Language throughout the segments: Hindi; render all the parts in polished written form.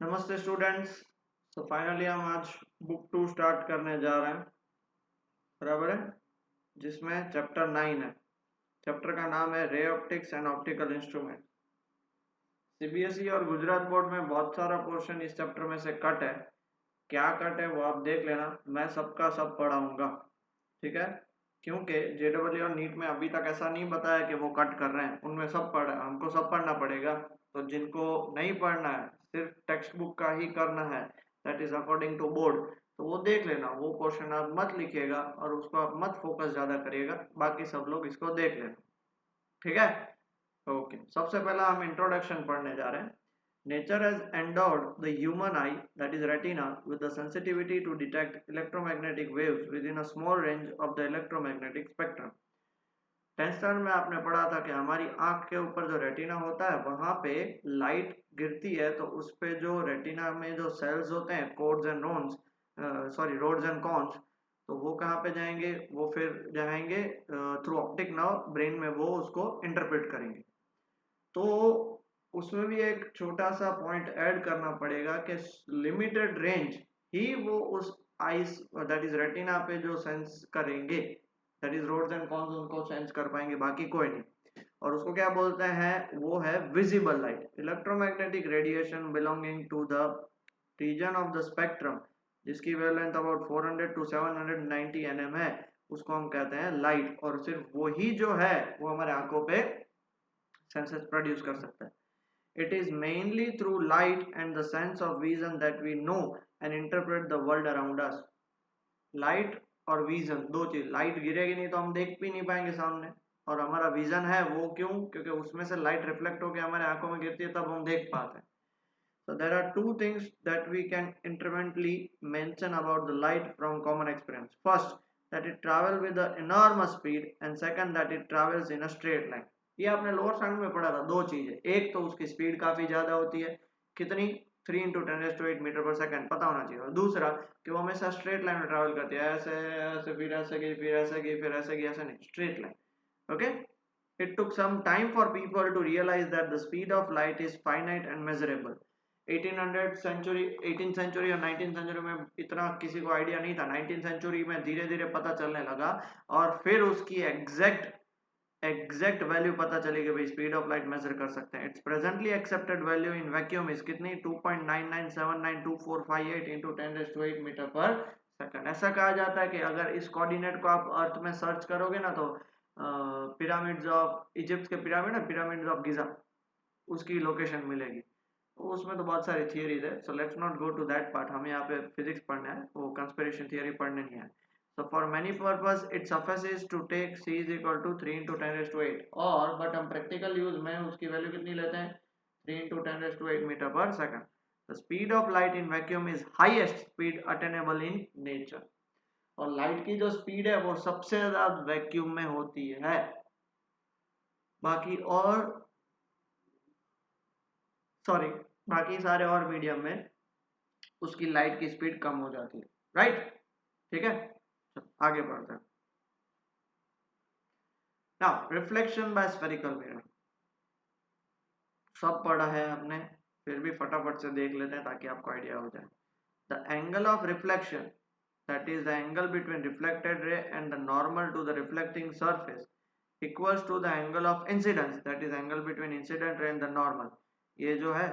नमस्ते स्टूडेंट्स। तो फाइनली हम आज बुक 2 स्टार्ट करने जा रहे हैं, बराबर है, जिसमें चैप्टर 9 है। चैप्टर का नाम है ray optics and optical instrument. CBSE और गुजरात बोर्ड में बहुत सारा पोर्शन इस चैप्टर में से कट है। क्या कट है वो आप देख लेना, मैं सबका सब पढ़ाऊंगा, ठीक है। क्योंकि जेडब्ल्यू और नीट में अभी तक ऐसा नहीं बताया कि वो कट कर रहे हैं, उनमें सब पढ़ा, हमको सब पढ़ना पड़ेगा। तो जिनको नहीं पढ़ना है, सिर्फ टेक्स्ट बुक का ही करना है, that is according to board, तो वो देख लेना। वो पोर्शन आप मत लिखिएगा और उसको आप मत फोकस ज्यादा करिएगा, बाकी सब लोग इसको देख लेना, ठीक है। ओके, सबसे पहला हम इंट्रोडक्शन पढ़ने जा रहे हैं। Nature has endowed the human eye, that is retina, with the sensitivity to detect electromagnetic waves within a small range of the electromagnetic spectrum. 10th standard में आपने पढ़ा था कि हमारी आंख के ऊपर जो रेटिना होता है वहां पे लाइट गिरती है, तो उस पे जो रेटिना में जो सेल्स होते हैं, cones and rods, rods and cones, तो वो कहाँ पे जाएंगे, वो फिर जाएंगे थ्रू ऑप्टिक नर्व ब्रेन में, वो उसको इंटरप्रेट करेंगे। तो उसमें भी एक छोटा सा पॉइंट ऐड करना पड़ेगा कि लिमिटेड रेंज ही वो उस आइस, दैट इज रेटिना पे जो सेंस करेंगे, that is rods and cones, उनको सेंस कर पाएंगे, बाकी कोई नहीं। और उसको क्या बोलते हैं, वो है visible light. Electromagnetic radiation belonging to the region of the spectrum, जिसकी वेवलेंथ अबाउट 400 टू 790 nm है, उसको हम कहते हैं लाइट। और सिर्फ वही जो है वो हमारे आंखों पे सेंसेस प्रोड्यूस कर सकता है। It is mainly through light and the sense of vision that we know and interpret the world around us. Light और विजन दो चीज, लाइट गिरेगी नहीं तो हम देख भी नहीं पाएंगे सामने, और हमारा विजन है वो क्यों, क्योंकि उसमें से लाइट रिफ्लेक्ट होकर हमारे आंखों में गिरती है, तब हम देख पाते हैं। So there are two things that we can incrementally mention about the light from common experience. First, that it travels with an enormous speed, and second, that it travels in a straight line. ये आपने लोअर स्टैंडर्ड में पढ़ा था। दो चीजें, एक तो उसकी स्पीड काफी ज्यादा होती है, कितनी, 3 इंटू 10⁸ मीटर पर सेकंड, पता होना चाहिए। और दूसरा कि वो हमेशा स्ट्रेट लाइन में ट्रैवल करती है, ऐसे ऐसे, फिर ऐसे गई, फिर ऐसे गई, फिर ऐसे गई, ऐसे नहीं, straight line. Okay, it took some time for people to realize that the speed of light is finite and measurable. 1800 century, 18th century और 19th सेंचुरी में इतना किसी को आइडिया नहीं था। 19th सेंचुरी में धीरे धीरे पता चलने लगा, और फिर उसकी एग्जैक्ट वैल्यू पता चली कि भाई स्पीड ऑफ लाइट मेजर कर सकते हैं। It's presently accepted value in vacuum is कितनी, 2.99792458 इंटू 10⁸ मीटर पर सेकंड। ऐसा कहा जाता है कि अगर इस कोऑर्डिनेट को आप अर्थ में सर्च करोगे ना, तो पिरामिड्स ऑफ इजिप्ट के पिरामिड है, पिरामिड्स ऑफ गिजा, उसकी लोकेशन मिलेगी। तो उसमें तो बहुत सारी थियरीज है, so let's not go to that part. हमें यहाँ पे फिजिक्स पढ़ना है, वो कंस्पिरेशन थियरी पढ़ने नहीं है। So for many purpose it suffices to take c is equal to 3 into 10⁸, और बट हम प्रैक्टिकल यूज में उसकी वैल्यू कितनी लेते हैं, 3 into 10⁸ मीटर पर second. The speed of light in vacuum is highest speed attainable in nature. और लाइट की जो स्पीड है वो सबसे ज्यादा वैक्यूम में होती है। बाकी और सॉरी, बाकी सारे और मीडियम में उसकी लाइट की स्पीड कम हो जाती है, राइट, ठीक है। आगे बढ़ते हैं। Now reflection by spherical mirror, सब पढ़ा है आपने, फिर भी फटाफट से देख लेते हैं ताकि आपको आइडिया हो जाए। The angle of reflection, that is the angle between reflected ray and the normal to the reflecting surface, equals to the angle of incidence, that is angle between incident ray and the normal. ये जो है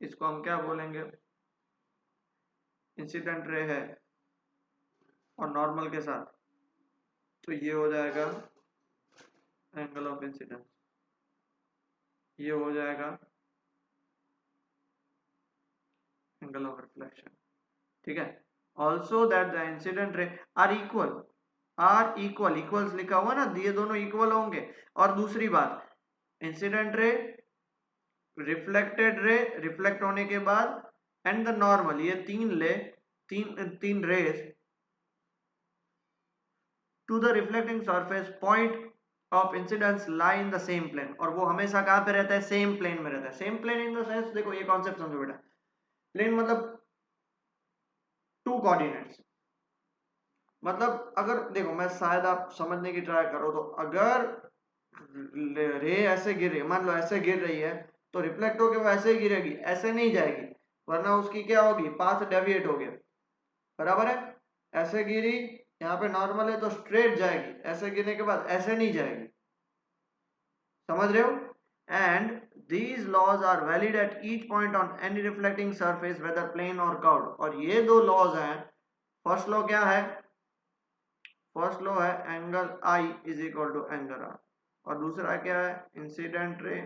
इसको हम क्या बोलेंगे, इंसिडेंट रे है और नॉर्मल के साथ, तो ये हो जाएगा एंगल ऑफ इंसिडेंस, ये हो जाएगा एंगल ऑफ रिफ्लेक्शन, ठीक है। Also that the incident ray are equal, equals लिखा हुआ ना, ये दोनों इक्वल होंगे। और दूसरी बात, incident ray, reflected ray, reflect होने के बाद, एंड द नॉर्मल, ये तीन rays to the reflecting surface point of incidence lie in the same plane. और वो हमेशा कहां पे रहता है, सेम प्लेन में रहता है। Same plane in the sense, देखो ये कॉन्सेप्ट समझो बेटा, प्लेन मतलब टू कोऑर्डिनेट्स। मतलब अगर देखो, मैं शायद आप समझने की ट्राई करो, तो अगर रे ऐसे गिरे, मान लो ऐसे गिर रही है, तो रिफ्लेक्ट होकर वो ऐसे ही गिरेगी, ऐसे नहीं जाएगी, वरना उसकी क्या होगी, पाथ डेविएट हो गया, बराबर है। ऐसे गिरी, यहाँ पे नॉर्मल है तो स्ट्रेट जाएगी, ऐसे गिरने के बाद ऐसे नहीं जाएगी, समझ रहे हो। And these laws are valid at each point on any reflecting surface whether plane or curved। और ये दो लॉज हैं, फर्स्ट लॉ क्या है, फर्स्ट लॉ है angle I is equal to angle R, और दूसरा क्या है, इंसिडेंट रे,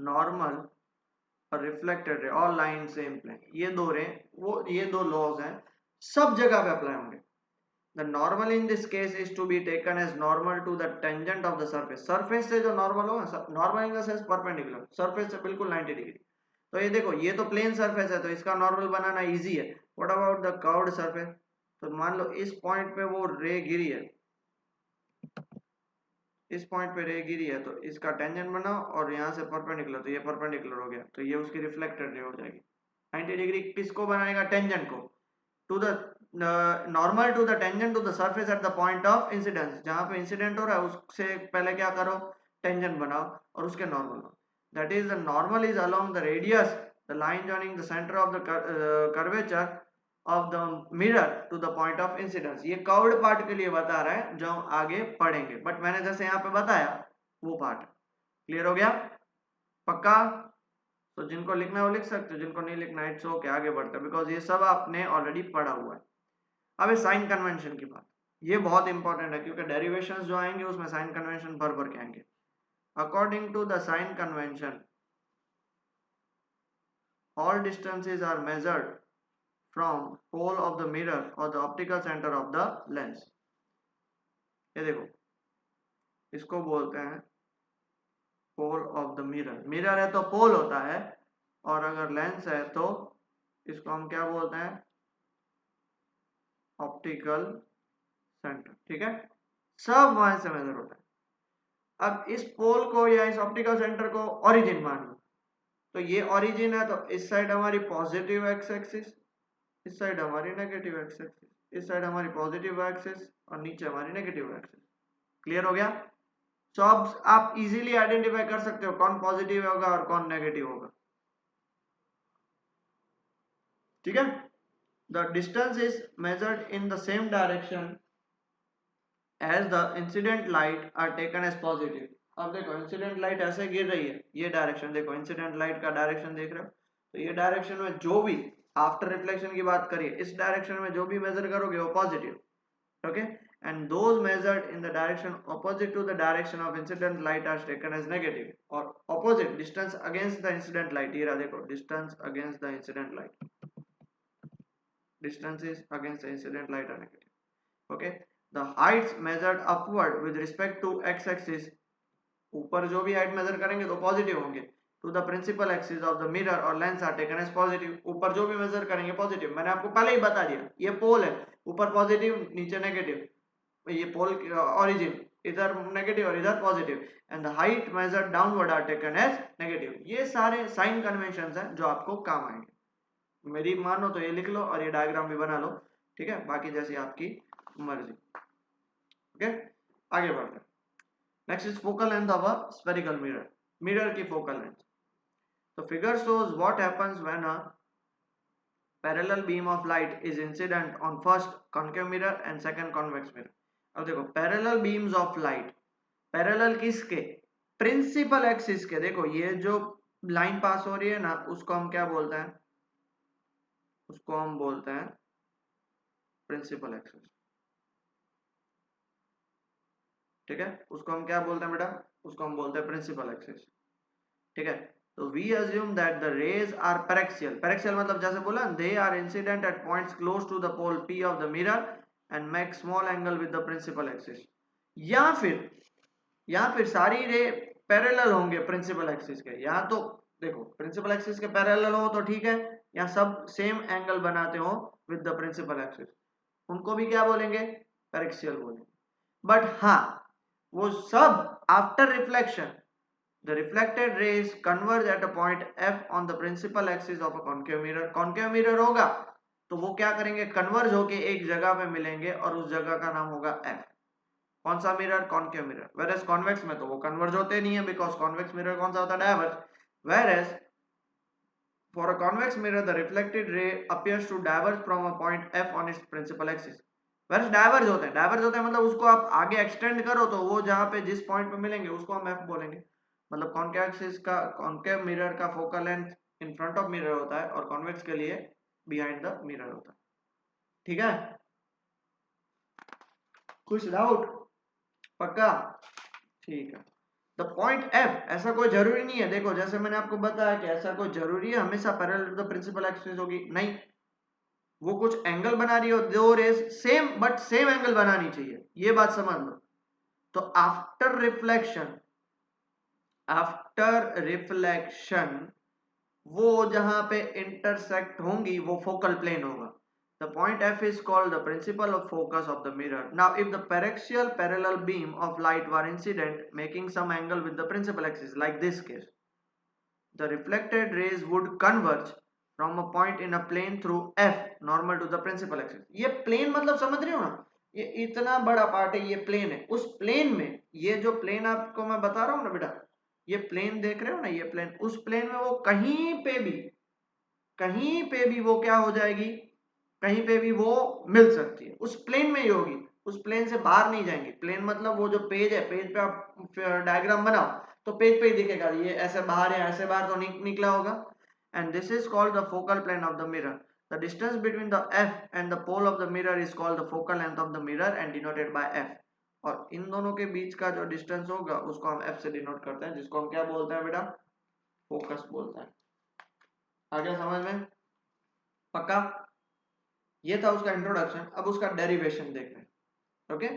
नॉर्मल और reflected ray, all line same plane. ये दो रे, वो ये दो लॉज हैं, सब जगह पे अप्लाई होंगे। The normal in this case is to be taken as normal to the tangent of the surface। surface से जो normal होगा, normal in the sense perpendicular, surface से बिल्कुल 90 डिग्री। तो ये देखो, ये तो प्लेन सरफेस है तो इसका नॉर्मल बनाना इजी है। What about the curved surface, तो मान लो इस पॉइंट पे वो रे गिरी है, इस पॉइंट पे रे गिरी है, तो इसका टेंजेंट बनाओ और यहाँ से परपेंडिकुलर, तो ये परपेंडिकुलर हो गया, तो ये उसकी रिफ्लेक्टेड रे हो जाएगी। 90 डिग्री किसको बनाएगा, टेंजेंट को, to the normal to the tangent to the surface at the point of incidence. जहां पे इंसिडेंट हो रहा है उससे पहले क्या करो, टेंजेंट बनाओ और उसके normal. That is the normal is along the radius, the line joining the centre of the curvature of the mirror to the point of incidence. ये कर्व्ड पार्ट के लिए बता रहा है जो हम आगे पढ़ेंगे, बट मैंने जैसे यहाँ पे बताया वो पार्ट क्लियर हो गया, पक्का। तो जिनको लिखना है वो लिख सकते हो, जिनको नहीं लिखना है इट्स ओके, आगे बढ़ते हैं, बिकॉज ये सब आपने ऑलरेडी पढ़ा हुआ है। अब साइन कन्वेंशन की बात, ये बहुत इंपॉर्टेंट है क्योंकि डेरिवेशंस जो आएंगे उसमें साइन कन्वेंशन भर भर के आएंगे। According to the sign convention all distances are measured from pole of the mirror or the optical center of the lens। ये देखो, इसको बोलते हैं pole of the mirror. Mirror है तो पोल होता है, और अगर लेंस है तो इसको हम क्या बोलते हैं, ऑप्टिकल सेंटर, ठीक है। सब वहां से मेजर होता है। अब इस पोल को या इस ऑप्टिकल सेंटर को ओरिजिन मान लो, तो ये ओरिजिन है तो इस साइड हमारी पॉजिटिव एक्स एक्सिस, इस साइड हमारी नेगेटिव एक्स एक्सिस, इस साइड हमारी पॉजिटिव एक्सिस और नीचे हमारी नेगेटिव एक्सिस। क्लियर हो गया। तो अब आप इजीली आइडेंटिफाई कर सकते हो कौन पॉजिटिव होगा और कौन नेगेटिव होगा, ठीक है। The distance is measured in the same direction as the incident light are taken as positive। अब देखो इंसिडेंट लाइट ऐसे गिर रही है, ये डायरेक्शन देखो, इंसिडेंट लाइट का डायरेक्शन देख रहे हो, तो ये डायरेक्शन में जो भी आफ्टर रिफ्लेक्शन की बात करिए, इस डायरेक्शन में जो भी मेजर करोगे वो positive, okay. And those measured in the direction opposite to the direction of incident light are taken as negative. और opposite distance against the incident light, ये रहा देखो, distance against the incident light, distances against the incident light are negative, okay। the heights measured upward with respect to x axis, ऊपर जो भी हाइट मेजर करेंगे तो पॉजिटिव होंगे, to the principal axis of the mirror और lens are taken as positive. ऊपर जो भी मेजर करेंगे पॉजिटिव, मैंने आपको पहले ही बता दिया, ये पोल है, ऊपर पॉजिटिव नीचे नेगेटिव, ये पोल ओरिजिन, इधर नेगेटिव और इधर positive, and the height measured downward are taken as negative. ये सारे साइन कन्वेंशंस हैं जो आपको काम आएंगे, मेरी मानो तो ये लिख लो और ये डायग्राम भी बना लो, ठीक है, बाकी जैसी आपकी मर्जी, ओके। आगे बढ़ते हैं। Next is focal length of a spherical mirror, mirror की फोकल लेंथ। तो figure shows what happens when a parallel beam of light is incident on first concave mirror and second convex mirror. अब देखो parallel beams of light, parallel किसके, प्रिंसिपल एक्सिस के। देखो ये जो लाइन पास हो रही है ना, उसको हम क्या बोलते हैं, उसको हम बोलते हैं प्रिंसिपल एक्सिस, ठीक है। उसको हम क्या बोलते हैं बेटा, उसको हम बोलते हैं प्रिंसिपल एक्सिस, ठीक है। तो we assume that the rays are paraxial, paraxial मतलब जैसे बोला, they are incident at points close to the pole P of the mirror and make small angle with the principal axis. या फिर सारी रे पैरेलल होंगे प्रिंसिपल एक्सिस के। यहाँ तो देखो प्रिंसिपल एक्सिस के पैरेलल हो तो ठीक है, या सब सेम एंगल बनाते हो विद द प्रिंसिपल एक्सिस, उनको भी क्या बोलेंगे, पैरेक्सियल बोलेंगे। बट हाँ, वो सब after reflection, the reflected rays converge at a point f on the principal axis of a concave mirror। concave mirror होगा तो वो क्या करेंगे, कन्वर्ज होके एक जगह पे मिलेंगे और उस जगह का नाम होगा f। कौन सा mirror, concave mirror. Whereas convex में तो वो कन्वर्ज होते नहीं है, बिकॉज कॉन्वेक्स मिरर कौन सा होता है, diverge. Whereas For a convex mirror, the reflected ray appears to diverge from a point F on its principal axis. वैसे डाइवर्ज होते हैं, मतलब उसको आप आगे एक्सटेंड करो तो वो जहाँ पे जिस पॉइंट पे मिलेंगे उसको हम F बोलेंगे। मतलब कॉन्केव एक्सिस का, कॉन्केव मिरर का focal length in front of mirror होता है और कॉन्वेक्स के लिए बिहाइंड द मिरर होता है। ठीक है, कुछ डाउट? पक्का? ठीक है। द पॉइंट एफ, ऐसा कोई जरूरी नहीं है, देखो जैसे मैंने आपको बताया कि ऐसा कोई जरूरी है हमेशा parallel to the principal axis होगी, नहीं, वो कुछ एंगल बना रही हो, दो rays same but same angle बनानी चाहिए, ये बात समझ लो। तो आफ्टर रिफ्लेक्शन वो जहां पे इंटरसेक्ट होंगी वो फोकल प्लेन होगा। The point F is called the principal of focus of the mirror. Now, if the paraxial parallel beam of light were incident, making some angle with the principal axis, like this case, the reflected rays would converge from a point in a plane through F, normal to the principal axis. ये plane मतलब समझ रहे हो ना, ये इतना बड़ा पार्ट है, ये प्लेन है, उस प्लेन में, ये जो प्लेन आपको मैं बता रहा हूँ ना बेटा, ये प्लेन देख रहे हो ना, ये प्लेन, उस प्लेन में वो कहीं पे भी वो क्या हो जाएगी, कहीं पे भी वो मिल सकती है, उस प्लेन में ही होगी, उस प्लेन से बाहर नहीं जाएंगी। प्लेन मतलब वो जो पेज है, पेज पे आप डायग्राम बनाओ तो पेज पे ही दिखेगा, ये ऐसे बाहर या ऐसे बाहर तो निकला होगा। And this is called the focal plane of the mirror. The distance between the F and the pole of the mirror is called the focal length of the mirror and denoted by F. और इन दोनों के बीच का जो डिस्टेंस होगा उसको हम एफ से डिनोट करते हैं, जिसको हम क्या बोलते हैं बेटा, फोकस बोलते हैं। आ गया समझ में? पक्का? ये था उसका इंट्रोडक्शन, अब उसका डेरिवेशन देख रहे हैं। Okay,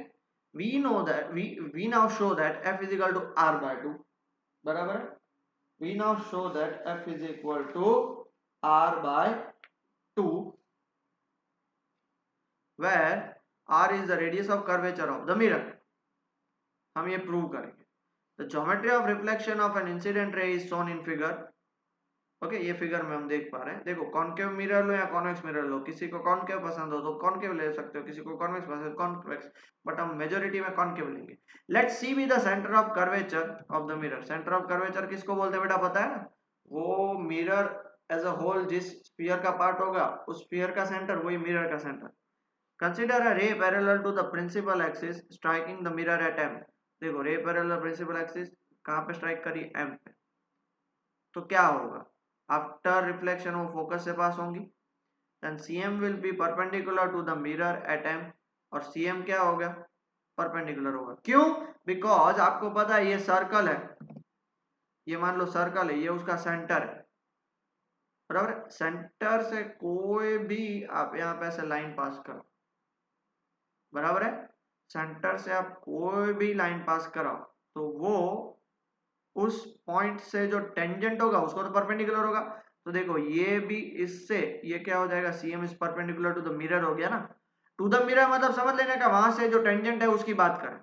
we know that we now show that f is equal to r by 2, बराबर है। We now show that f is equal to r by 2 where r is the radius of curvature of the mirror। हम ये प्रूव करेंगे। The geometry of reflection of an incident ray is shown in figure। Okay, ये फिगर में हम देख पा रहे हैं, देखो कॉनकेव मिरर लो या कॉन्वेक्स मिरर लो, किसी को कॉनकेव पसंद हो तो कॉनकेव ले सकते हो, किसी को कॉन्वेक्स पसंद है कॉन्वेक्स, बट हम मेजोरिटी में कॉनकेव लेंगे। Let's see B the centre of curvature of the mirror. Centre of curvature किसको बोलते हैं बेटा, पता है ना? वो मिरर एज अ होल जिस स्फीयर का पार्ट होगा उस स्फीयर का सेंटर वही मिरर का centre. Consider a ray parallel to the principal axis striking the mirror at M. देखो रे पैरेलल प्रिंसिपल एक्सिस कहाँ पे स्ट्राइक करी, एम पे, तो क्या होगा, आफ्टर रिफ्लेक्शन वो फोकस से पास होंगी, then CM will be perpendicular to the mirror at M, और CM क्या होगा, परपेंडिकुलर होगा। क्यों? बिकॉज आपको पता है ये सर्कल है, ये मान लो सर्कल है, ये उसका सेंटर है, बराबर। सेंटर से कोई भी आप यहाँ पे ऐसे लाइन पास करो, बराबर है, सेंटर से आप कोई भी लाइन पास कराओ तो वो उस पॉइंट से जो टेंजेंट होगा उसको तो परपेंडिकुलर होगा। तो देखो ये भी इससे ये क्या हो जाएगा, CM is perpendicular to the mirror हो गया ना। टू द मिरर मतलब समझ लेने का वहां से जो टेंजेंट है उसकी बात करें।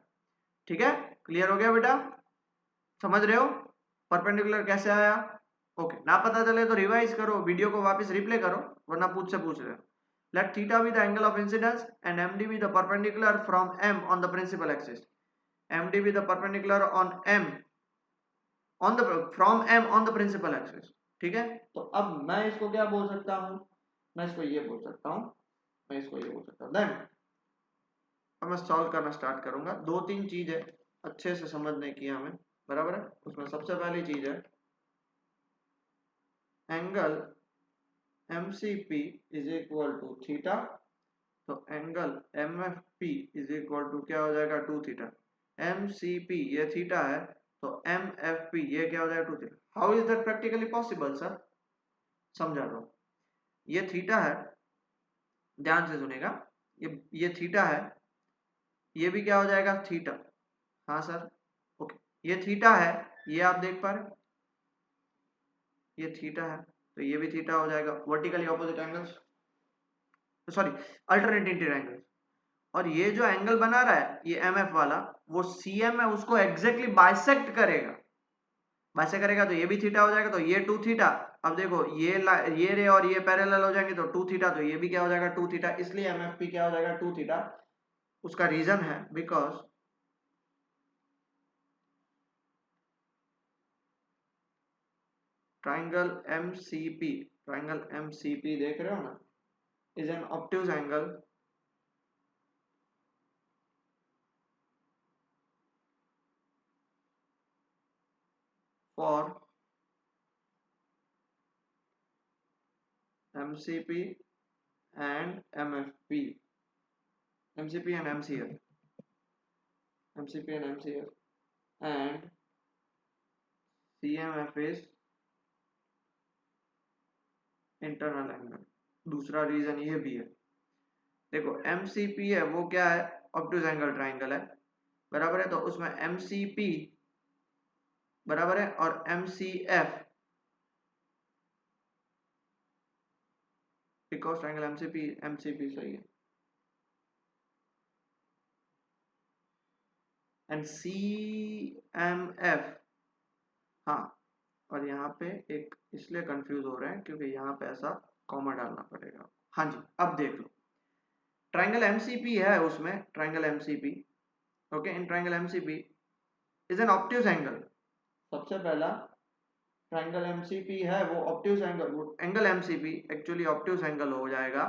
ठीक है, क्लियर हो गया बेटा? समझ रहे हो परपेंडिकुलर कैसे आया? ओके, ना पता चले तो रिवाइज करो, वीडियो को वापस रिप्ले करो, वरना पूछ रहे हो। Let theta be the angle of incidence and MD be the perpendicular from M on the principal axis. MD be the perpendicular on M on the from M on the principal axis. ठीक है, तो अब मैं इसको क्या बोल सकता हूँ, मैं इसको ये बोल सकता हूँ, मैं इसको ये बोल सकता हूँ। देन अब मैं सॉल्व करना स्टार्ट करूंगा। दो तीन चीज है अच्छे से समझने की हमें, बराबर है। उसमें सबसे पहली चीज है angle MCP is equal to theta, तो angle MFP is equal to क्या हो जाएगा, 2 थीटा। MCP ये थीटा है तो MFP ये क्या हो जाएगा, 2 theta. How is that practically possible sir? समझा लो, ये थीटा है, ध्यान से सुनेगा, ये थीटा है, ये भी क्या हो जाएगा, थीटा। हाँ सर, ओके, ये थीटा है, ये आप देख पा रहे, ये थीटा है तो ये भी थीटा हो जाएगा, vertically opposite angles, sorry alternating angles. और ये जो एंगल बना रहा है ये MF वाला, वो CM है उसको एग्जैक्टली बाइसेक्ट करेगा, बाइसेक्ट करेगा तो ये भी थीटा हो जाएगा, तो ये 2 थीटा। अब देखो ये रे और ये पैरेलल हो जाएंगे तो 2 थीटा, तो ये भी क्या हो जाएगा, 2 थीटा। इसलिए MFP क्या हो जाएगा, 2 थीटा। उसका रीजन है because triangle MCP triangle MCP देख रहे हो ना, is an obtuse angle for MCP and MFP, MCP and MCF, MCP and MCF, and CMF is internal angle. दूसरा रीजन ये भी है, देखो MCP है वो क्या है, ऑब्ट्यूज एंगल ट्राइंगल है, बराबर है, तो उसमें MCP बराबर है और MCF, बिकॉज ट्राइंगल MCP सही है, एंड CMF, हाँ, और यहाँ पे एक इसलिए कंफ्यूज हो रहे हैं क्योंकि यहाँ पे ऐसा कॉमा डालना पड़ेगा। हाँ जी, अब देख लो, ट्राइंगल MCP है, उसमें triangle MCP, okay, in triangle MCP is an obtuse angle. सबसे पहला ट्राइंगल MCP है वो obtuse angle MCP actually obtuse angle हो जाएगा।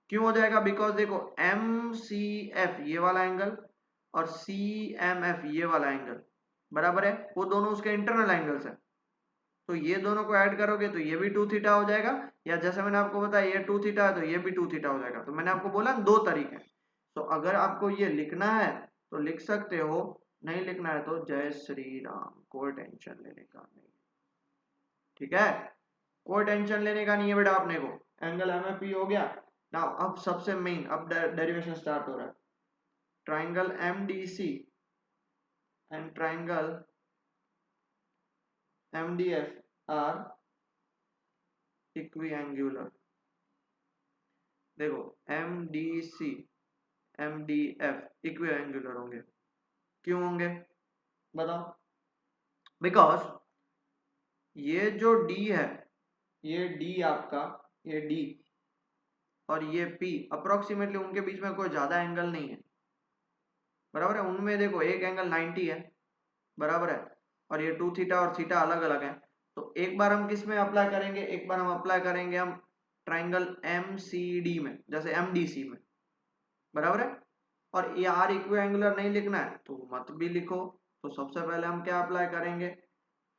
क्यों हो जाएगा? बिकॉज देखो MCF ये वाला एंगल और CMF ये वाला एंगल बराबर है, वो दोनों उसके इंटरनल एंगल्स है, तो ये दोनों को ऐड करोगे तो ये भी 2 थीटा हो जाएगा, या जैसे मैंने आपको बताया ये 2 थीटा है तो ये भी 2 थीटा हो जाएगा। तो मैंने आपको बोला दो तरीके, तो अगर आपको ये लिखना है तो लिख सकते हो, नहीं लिखना है तो जय श्री राम, कोई टेंशन लेने का नहीं, ठीक है, कोई टेंशन लेने का नहीं है बेटा अपने को। एंगल MFP हो गया ना। अब सबसे मेन, अब डेरिवेशन स्टार्ट हो रहा है, triangle MDC and triangle MDF are equiangular. देखो MDC MDF इक्विएंगुलर होंगे, क्यों होंगे बताओ? बिकॉज ये जो D है, ये D आपका, ये D और ये P अप्रोक्सीमेटली उनके बीच में कोई ज्यादा एंगल नहीं है, बराबर है। उनमें देखो एक एंगल 90 है, बराबर है, और ये 2 थीटा और थीटा अलग अलग है। तो एक बार हम किस में अप्लाई करेंगे, एक बार हम अप्लाई करेंगे हम ट्राइंगल MCD में, जैसे MDC में, बराबर है। और ये आर इक्विएंगुलर नहीं लिखना है तो मत भी लिखो। तो सबसे पहले हम क्या अप्लाई करेंगे,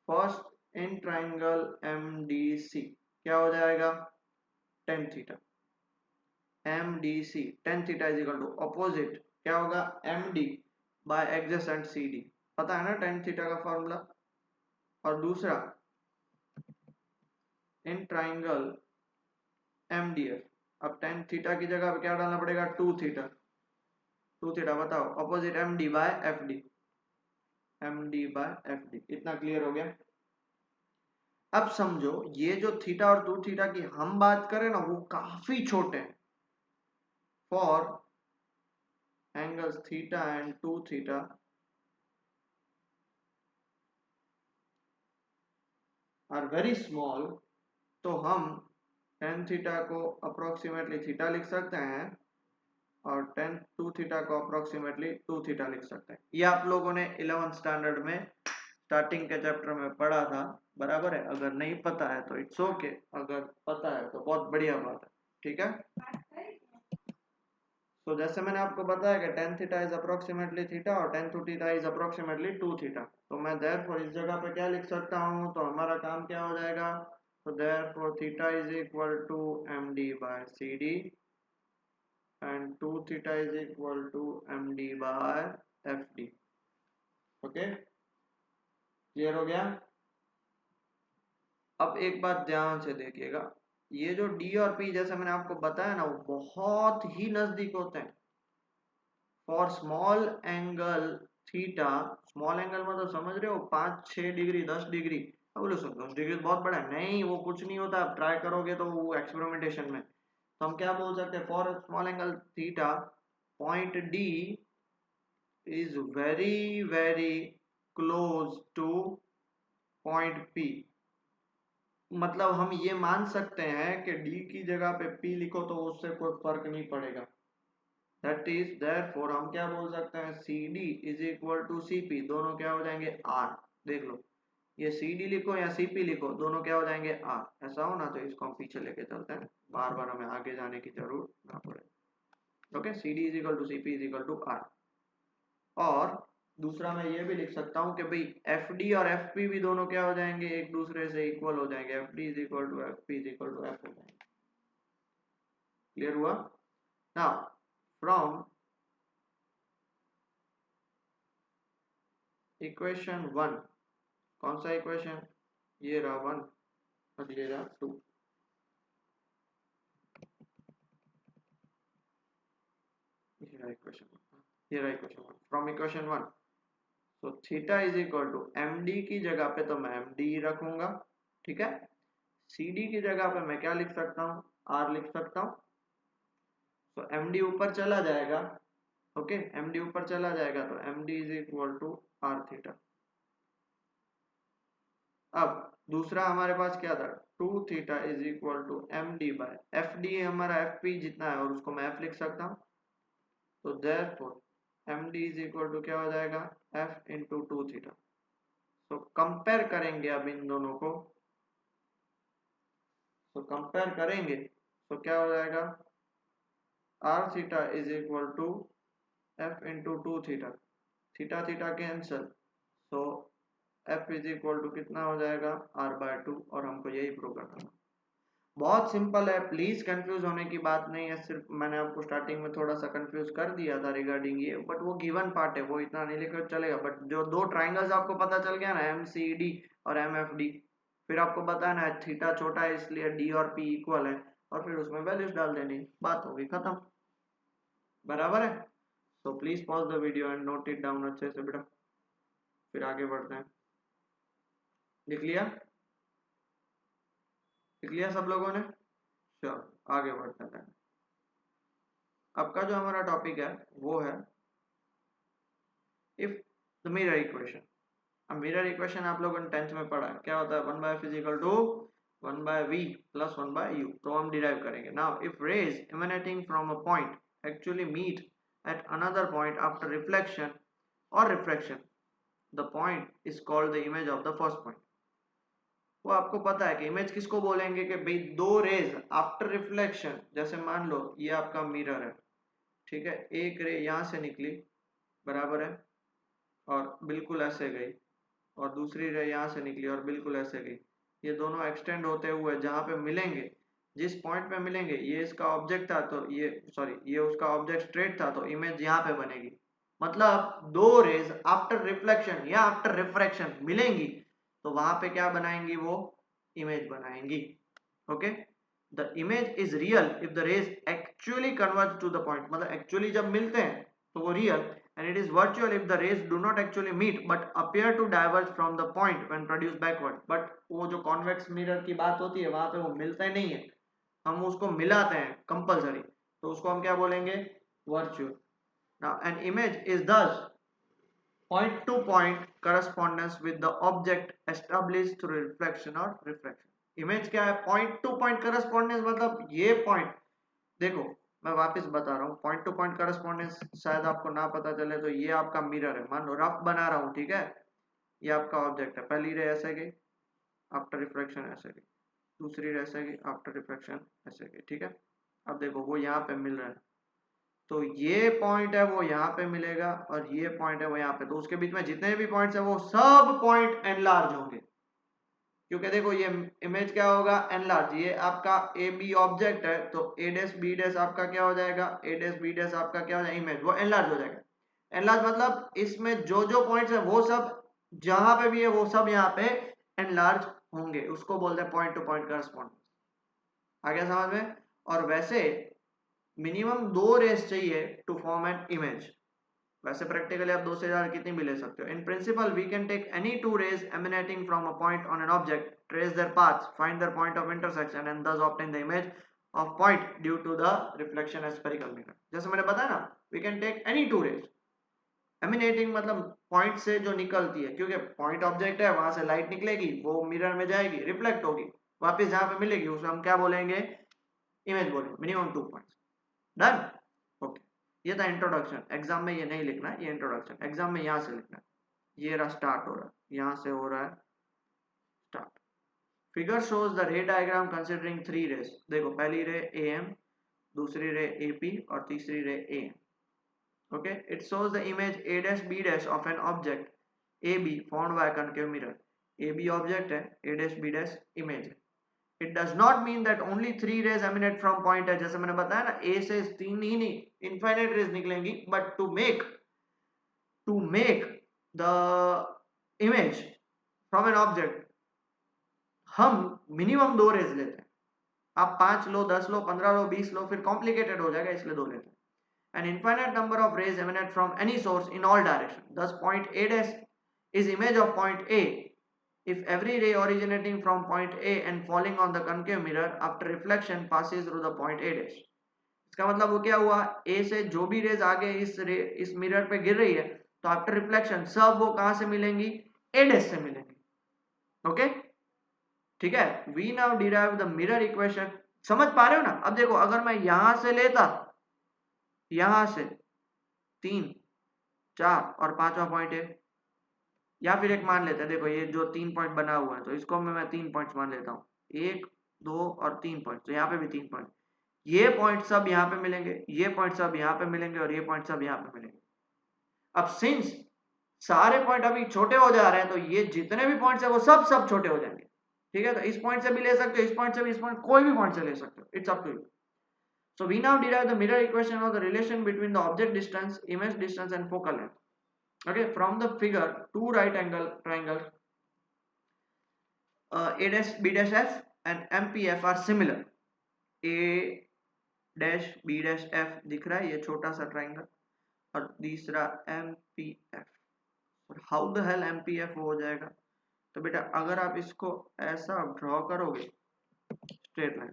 फर्स्ट इन ट्राइंगल MDC क्या हो जाएगा, tan theta, MDC tan theta is equal to opposite क्या होगा, MD बाय एडजेसेंट CD, पता है ना tan थीटा का फॉर्मूला। और दूसरा इन ट्राइंगल MDF, अब tan थीटा की जगह क्या डालना पड़ेगा, 2 थीटा, 2 थीटा बताओ, opposite MD by FD, MD by FD, इतना क्लियर हो गया। अब समझो ये जो थीटा और 2 थीटा की हम बात करें ना, वो काफी छोटे हैं। For angles theta and 2 theta are very small, तो हम tan थीटा को अप्रोक्सीमेटली थीटा लिख सकते हैं और tan 2 थीटा को अप्रोक्सीमेटली 2 थीटा लिख सकते हैं। ये आप लोगों ने 11th स्टैंडर्ड में स्टार्टिंग के चैप्टर में पढ़ा था, बराबर है। अगर नहीं पता है तो इट्स ओके, अगर पता है तो बहुत बढ़िया बात है, ठीक है। तो जैसे मैंने आपको बताया कि tan theta is approximately theta और tan 2 theta is approximately 2 theta, तो मैं देयरफॉर इस जगह पे क्या लिख सकता हूँ, तो हमारा काम क्या हो जाएगा, तो therefore theta is equal to MD by CD and 2 theta is equal to MD by FD। Okay, clear हो गया। अब एक बात ध्यान से देखिएगा, ये जो D और P जैसे मैंने आपको बताया ना, वो बहुत ही नजदीक होते हैं। For small angle theta, small angle मतलब समझ रहे हो 5-6 डिग्री 10 डिग्री, अब बोले सर 10 डिग्री बहुत बड़ा है, नहीं वो कुछ नहीं होता, आप ट्राई करोगे तो वो एक्सपेरिमेंटेशन में। तो हम क्या बोल सकते हैं, for small angle theta point D is very very close two point P। मतलब हम ये मान सकते हैं कि D की जगह पे P लिखो तो उससे कोई फर्क नहीं पड़ेगा। दैट इज देयरफॉर हम क्या बोल सकते हैं, CD is equal to CP, दोनों क्या हो जाएंगे R, देख लो ये CD लिखो या CP लिखो, दोनों क्या हो जाएंगे R। ऐसा हो ना तो इसको हम पीछे लेके चलते हैं, बार बार हमें आगे जाने की जरूरत ना पड़े। Okay, CD is equal to CP is equal to R। और दूसरा मैं ये भी लिख सकता हूँ कि भाई FD और FP भी दोनों क्या हो जाएंगे, एक दूसरे से इक्वल हो जाएंगे, FD is equal to FP is equal to F हो जाएंगे। क्लियर हुआ? नाउ फ्रॉम इक्वेशन 1, कौन सा इक्वेशन, ये रहा 1 और ये रहा 2। ये रहा इक्वेशन 1 फ्रॉम इक्वेशन 1। तो theta is equal to MD की जगह पे तो मैं MD रखूंगा, ठीक है। CD की जगह पे मैं क्या लिख सकता हूँ, R लिख सकता हूँ। तो MD ऊपर चला जाएगा, ओके, MD ऊपर चला जाएगा तो MD is equal to R theta. अब दूसरा हमारे पास क्या था, 2 theta is equal to MD by FD, हमारा FP जितना है और उसको मैं F लिख सकता हूँ। तो therefore MD is equal to क्या हो जाएगा, F इंटू 2 थीटा। तो कंपेयर करेंगे अब इन दोनों को, तो कंपेयर करेंगे तो क्या हो जाएगा, R theta is equal to F into 2 theta, theta theta cancel, तो F इज इक्वल टू कितना हो जाएगा, R बाय 2। और हमको यही प्रूव करना है। बहुत सिंपल है, प्लीज कंफ्यूज होने की बात नहीं है। सिर्फ मैंने आपको स्टार्टिंग में थोड़ा सा कंफ्यूज कर दिया था रिगार्डिंग ये, बट वो गिवन पार्ट है, वो इतना नहीं लेकर चलेगा। बट जो दो ट्राइंगल्स आपको पता चल गया ना, MCD और MFD, फिर आपको बताना है थीटा छोटा है इसलिए D और P इक्वल है, और फिर उसमें वैल्यूज डाल देनी, बात होगी खत्म। बराबर है? तो please pause the video and note it down अच्छे से बेटा, फिर आगे बढ़ते हैं। लिख लिया? लिख लिया सब लोगों ने? चलो आगे बढ़ते हैं। अब का जो हमारा टॉपिक है वो है इफ द मिरर इक्वेशन। अब मिरर इक्वेशन आप लोगों ने 10th में पढ़ा है, क्या होता है, 1/f is equal to 1/v plus 1/u। तो हम डिराइव करेंगे। Now if rays emanating from a point actually meet at another point after reflection or refraction, the point is called the image of the first point। वो आपको पता है कि इमेज किसको बोलेंगे, कि भाई दो रेज आफ्टर रिफ्लेक्शन, जैसे मान लो ये आपका मिरर है, ठीक है, एक रे यहाँ से निकली, बराबर है, और बिल्कुल ऐसे गई, और दूसरी रे यहाँ से निकली और बिल्कुल ऐसे गई। ये दोनों एक्सटेंड होते हुए जहाँ पे मिलेंगे, जिस पॉइंट पे मिलेंगे, ये इसका ऑब्जेक्ट था तो ये, सॉरी, ये उसका ऑब्जेक्ट स्ट्रेट था, तो इमेज यहाँ पे बनेगी। मतलब दो रेज आफ्टर रिफ्लेक्शन या आफ्टर रिफ्रैक्शन मिलेंगी तो वहां पे क्या बनाएंगी, वो इमेज बनाएंगी। Okay, the image is real if the rays actually converge to the point. मतलब एक्चुअली जब मिलते हैं तो वो real, and it is virtual if the rays do not actually meet but appear to diverge from the point when produced backward। but वो जो convex mirror की बात होती है वहां पे वो मिलता ही नहीं है, हम उसको मिलाते हैं कंपलसरी, तो उसको हम क्या बोलेंगे, virtual। now an image is thus point to point correspondence with the object established through reflection or refraction। image क्या है, point to point correspondence, मतलब ये point, देखो मैं वापस बता रहा हूँ, पॉइंट टू पॉइंट करस्पॉन्डेंस शायद आपको ना पता चले तो ये आपका मिरर है, मान लो रफ बना रहा हूँ, ठीक है, ये आपका ऑब्जेक्ट है, पहली रे ऐसे गई, आफ्टर रिफ्रैक्शन ऐसे गई, दूसरी रे ऐसे गई, आफ्टर रिफ्रैक्शन ऐसे गई, ठीक है। अब देखो वो यहाँ पे मिल रहा है, तो ये पॉइंट है वो यहाँ पे मिलेगा और ये पॉइंट है वो यहाँ पे, तो उसके बीच में जितने भी पॉइंट्स है वो सब पॉइंट एनलार्ज होंगे, क्योंकि देखो ये इमेज क्या होगा, एनलार्ज। ये आपका ए बी ऑब्जेक्ट है तो ए डैश बी डैश आपका क्या हो जाएगा, ए डैश बी डैश आपका क्या हो जाएगा, इमेज, वो एनलार्ज हो जाएगा। एनलार्ज मतलब इसमें जो जो पॉइंट्स है वो सब जहां पे भी है वो सब यहाँ पे एनलार्ज होंगे, उसको बोलते हैं पॉइंट टू पॉइंट करस्पॉन्डेंस। आ गया समझ में? और वैसे मिनिमम दो रेस चाहिए टू फॉर्म एन इमेज। वैसे प्रैक्टिकली आप दो से ज्यादा कितनी भी ले सकते हो। In principle we can take any two rays emanating from a point on an object, trace their paths, find their point of intersection and thus obtain the image of point due to the reflection as spherical mirror। जैसे मैंने बताया ना, we can take any two rays emanating, मतलब पॉइंट से जो निकलती है, क्योंकि पॉइंट ऑब्जेक्ट है, वहां से लाइट निकलेगी, वो मिरर में जाएगी, रिफ्लेक्ट होगी, वापस जहां पे मिलेगी उसे हम क्या बोलेंगे, इमेज बोलेंगे। Minimum 2 points, done. ओके, ये था इंट्रोडक्शन। एग्जाम में ये नहीं लिखना है, ये इंट्रोडक्शन, एग्जाम में यहाँ से लिखना है। ये रहा स्टार्ट हो रहा है, यहाँ से हो रहा है, figure shows the ray diagram considering 3 rays. देखो पहली रे AM, दूसरी रे AP और तीसरी रे AM। Okay, it shows the image A dash B dash of an object AB formed by a concave mirror. AB object है, A dash B dash image है। It does not mean that only 3 rays emanate from point है, जैसे मैंने बताया ना A से 3 ही नहीं infinite rays निकलेंगी, but to make the image from an object हम minimum 2 rays लेते हैं। आप 5 लो, 10 लो, 15 लो, 20 लो, फिर complicated हो जाएगा, इसलिए 2 लेते हैं। An infinite number of rays emanate from any source in all directions. Thus, point A dash is image of point A. If every ray originating from point A and falling on the concave mirror after reflection passes through the point A dash. इसका मतलब वो क्या हुआ? A से जो भी रेज आगे इस मिरर पे गिर रही है, तो आफ्टर रिफ्लेक्शन सब वो कहां से मिलेंगी? A dash से मिलेंगी। ओके, ठीक है। We now derive the mirror equation. समझ पा रहे हो ना? अब देखो, अगर मैं यहां से लेता, यहां से 3, 4 और 5वां पॉइंट है, या फिर एक मान लेते हैं, देखो ये जो 3 पॉइंट बना हुआ है, तो इसको मैं 3 पॉइंट्स मान लेता हूँ, 1, 2 और 3 पॉइंट, तो यहाँ पे भी 3 पॉइंट। ये पॉइंट सब यहाँ पे मिलेंगे, ये पॉइंट सब यहाँ पे मिलेंगे और ये पॉइंट सब यहाँ पे मिलेंगे। अब सिंस सारे पॉइंट अभी छोटे हो जा रहे हैं, तो ये जितने भी पॉइंट्स है वो सब छोटे हो जाएंगे। ठीक है, तो इस पॉइंट से भी ले सकते हो, इस पॉइंट से भी, इस पॉइंट, कोई भी पॉइंट से ले सकते हो, it's up to you. So we now derive the mirror equation of the relation between the object distance, image distance and focal length. Okay, from the figure, two right angle triangles A dash B dash F and MPF are similar. A dash B dash F दिख रहा है, ये छोटा सा ट्राइंगल, और तीसरा MPF। और हाउ द हेल MPF हो जाएगा? तो बेटा अगर आप इसको ऐसा ड्रॉ करोगे स्ट्रेट लाइन,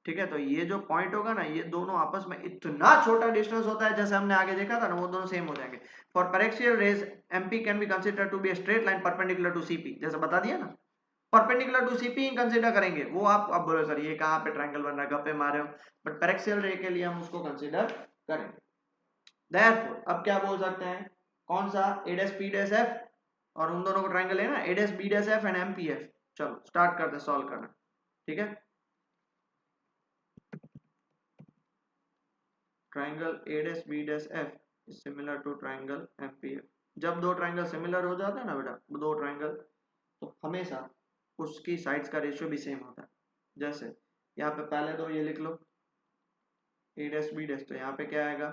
ठीक है, तो ये जो पॉइंट होगा ना, ये दोनों आपस में इतना छोटा डिस्टेंस होता है, जैसे हमने आगे देखा था ना, वो दोनों सेम हो जाएंगे। For paraxial rays MP can be consider to be a straight line perpendicular to CP, जैसे बता दिया ना, परपेंडिकुलर टू CP ही कंसीडर करेंगे। वो आप अब बोलो सर ये कहाँ पे ट्रायंगल बन रहा है, गप्पे मारे हो, बट पैरेक्सियल रे के लिए हम उसको कंसीडर करेंगे। देयरफॉर अब क्या बोल सकते हैं, कौन सा? A dash P dash F, और उन दोनों को ट्रायंगल है ना, A dash B dash F and MPF। चलो स्टार्ट करते हैं सॉल्व करना, ठीक है। Triangle A dash B dash F is similar to triangle MPF। जब दो ट्रायंगल सिमिलर हो जाते हैं ना बेटा, दो ट्रायंगल, तो हमेशा उसकी साइड्स का रेशियो भी सेम होता है। जैसे यहाँ पे पहले दो ये लिख लो A dash B dash, तो यहाँ पे क्या आएगा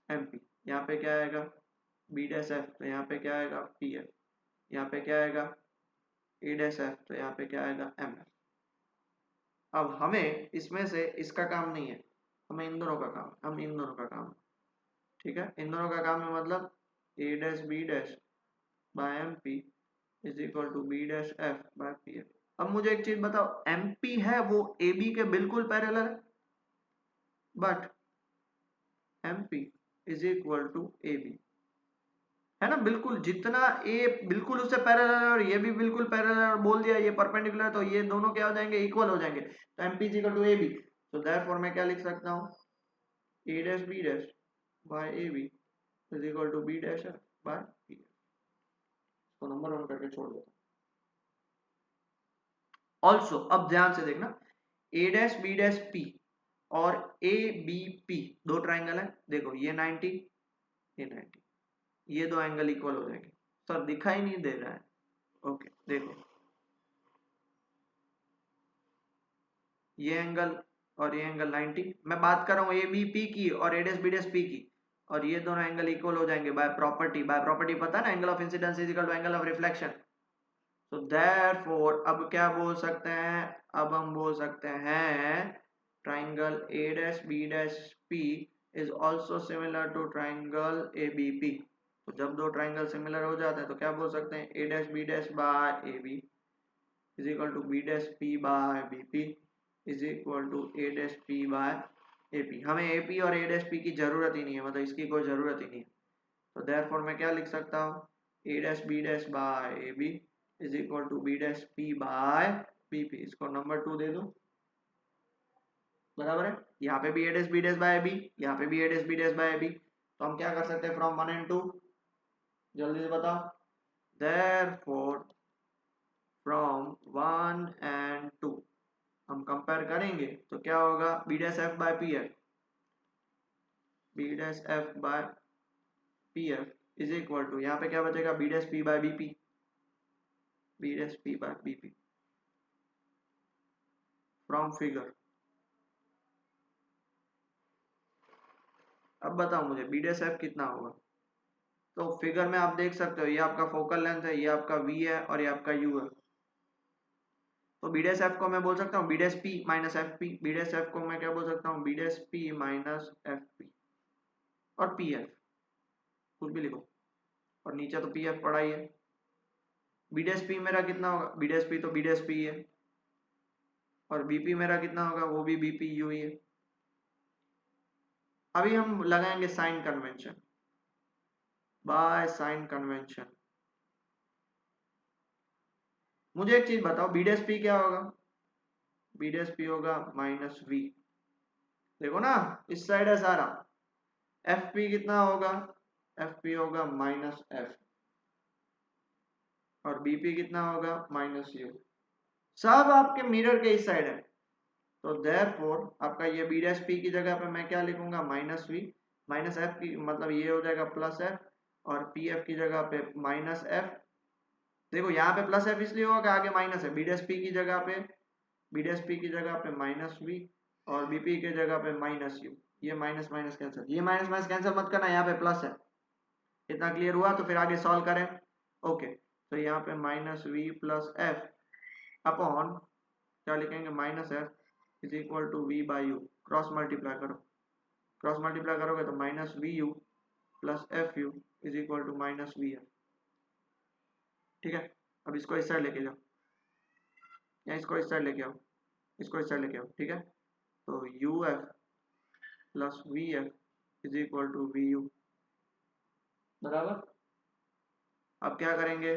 MP, यहाँ पे क्या आएगा B dash F, तो यहाँ पे क्या आएगा PF, यहाँ पे क्या आएगा A dash F, तो यहाँ पे क्या आएगा MF। अब हमें इसमें से इसका काम नहीं है, हमें इन दोनों का काम, हम इन दोनों का काम, ठीक है, इन दोनों का काम है, मतलब A dash B dash by MP is equal to B dash F by PF। अब मुझे एक चीज बताओ, MP है वो AB के बिल्कुल पैरेलल है, but MP is equal to AB, है ना, बिल्कुल जितना A बिल्कुल उससे पैरेलल है और ये भी बिल्कुल पैरेलल है, और बोल दिया ये परपेंडिकुलर, तो ये दोनों क्या हो जाएंगे, इक्वल हो जाएंगे, तो MP is equal to AB। तो देयरफॉर मैं क्या लिख सकता हूँ, A dash B dash by AB is equal to B dash F by PF। तो नंबर वन करके छोड़ देता हूँ। ऑल्सो अब ध्यान से देखना, A dash B dash P और ABP दो ट्राइंगल है, देखो ये 90, ये 90, ये दो एंगल इक्वल हो जाएंगे। सर दिखाई नहीं दे रहा है, ओके देखो ये एंगल और ये एंगल 90, मैं बात कर रहा हूँ ABP की और A dash B dash P की, और ये दोनों एंगल इक्वल हो जाएंगे बाय प्रॉपर्टी। बाय प्रॉपर्टी पता है ना, angle of incidence is equal to angle of reflection. तो देयरफॉर अब क्या बोल सकते हैं, अब हम बोल सकते हैं triangle A dash B dash P is also similar to triangle ABP। तो जब दो ट्राइंगल सिमिलर हो जाते हैं तो क्या बोल सकते हैं, A dash B dash by AB is equal to B dash P by BP is equal to A dash P by AP। हमें AP और A dash P की जरूरत ही नहीं है, मतलब इसकी कोई जरूरत ही नहीं है। तो देयरफॉर मैं क्या लिख सकता हूँ, A dash B dash by AB is equal to B dash P by BP। इसको नंबर 2 दे दूं, बराबर है। यहाँ पे भी A dash B dash by AB, यहाँ पे भी A dash B dash by AB, तो हम क्या कर सकते हैं फ्रॉम 1 and 2, जल्दी से बताओ। therefore from 1 and 2 हम कंपेयर करेंगे तो क्या होगा, B dash F by P F, B dash F by P F is equal to, यहाँ पे क्या बचेगा, B dash P by BP, B dash P by BP from figure. अब बताओ मुझे बी डैश एफ कितना होगा। तो फिगर में आप देख सकते हो, ये आपका फोकल लेंथ है, ये आपका वी है और ये आपका यू है। तो बी डैश एफ को मैं बोल सकता हूँ B dash P minus F P, B dash F को मैं क्या बोल सकता हूँ, B dash P minus F P और पी एफ, कुछ भी लिखो, और नीचे तो पी एफ पड़ा ही है। बी डैश पी मेरा कितना होगा, बी डैश पी तो बी डैश पी है, और बीपी मेरा कितना होगा, वो भी बीपी यू ही है। अभी हम लगाएंगे sign convention, by sign convention. मुझे एक चीज बताओ, बी डैश पी क्या होगा, बी डैश पी होगा माइनस वी, देखो ना इस साइड है सारा। एफ पी कितना होगा, एफ पी होगा माइनस एफ, और बीपी कितना होगा माइनस यू, सब आपके मिरर के इस साइड है। तो देयरफॉर आपका ये बी डैश पी की जगह पे मैं क्या लिखूंगा, माइनस वी, माइनस एफ की मतलब ये हो जाएगा प्लस एफ, और पी एफ की जगह पे माइनस एफ। देखो यहाँ पे प्लस एफ इसलिए होगा आगे माइनस है, बी डैश पी की जगह पे, बी डैश पी की जगह पे माइनस वी, और बीपी की जगह पे माइनस यू। ये माइनस माइनस कैंसिल, ये माइनस माइनस कैंसिल मत करना, यहाँ पे प्लस है। इतना क्लियर हुआ, तो फिर आगे सॉल्व करें। ओके, तो यहाँ पे minus V plus F upon क्या लिखेंगे, minus F is equal to V by U, cross multiply करो, क्रॉस मल्टीप्लाई करोगे तो minus V U plus F U is equal to minus V F. ठीक है, अब इसको इस साइड लेके जाओ, या इसको इस साइड लेके आओ, इसको इस साइड लेके आओ। ठीक है, तो U F plus V F is equal to V U, बराबर। अब क्या करेंगे,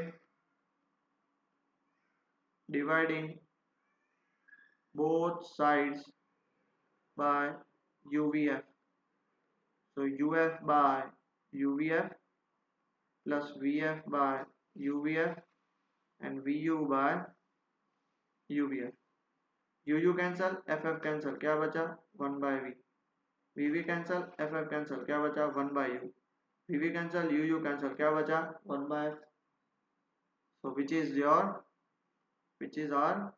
dividing both sides by UVF. So UF by UVF plus VF by UVF and VU by UVF. UU cancel, FF cancel, क्या बचा 1 by V. VV cancel, FF cancel, क्या बचा 1 by U. VV cancel, UU cancel, क्या बचा 1 by F. So which is our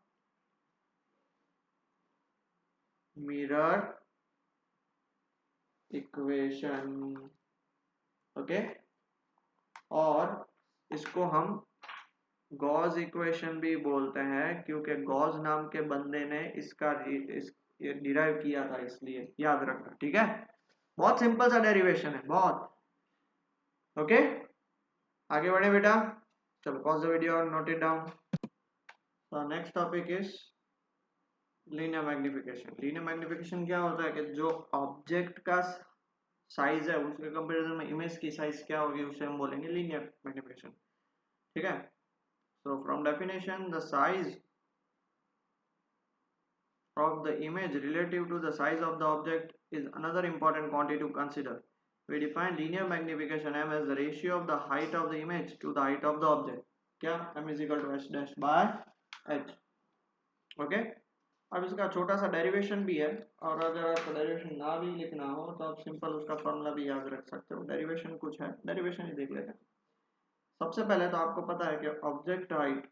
mirror equation. Okay, और इसको हम गॉस इक्वेशन भी बोलते हैं, क्योंकि गॉस नाम के बंदे ने इसका डिराइव किया था, इसलिए याद रखना। ठीक है, बहुत सिंपल सा डेरिवेशन है, बहुत। ओके, आगे बढ़े बेटा, चलो पॉज द वीडियो और नोट इट डाउन। तो next topic is linear magnification. Linear magnification क्या होता है कि जो ऑब्जेक्ट का साइज है उसके कंपैरिजन में इमेज की साइज क्या होगी, उसे हम बोलेंगे लीनियर मैग्निफिकेशन। ठीक है, so from definition the size of the image relative to the size of the object is another important quantity to consider. We define linear magnification m as the ratio of the height of the image to the height of the object. क्या, m is equal to h dash by h. okay? अब इसका छोटा सा डेरिवेशन भी है, और अगर आपको डेरिवेशन ना भी लिखना हो तो आप सिंपल उसका फॉर्मूला भी याद रख सकते हो। डेरिवेशन कुछ है, डेरिवेशन ही देख लेते हैं। सबसे पहले तो आपको पता है कि ऑब्जेक्ट हाइट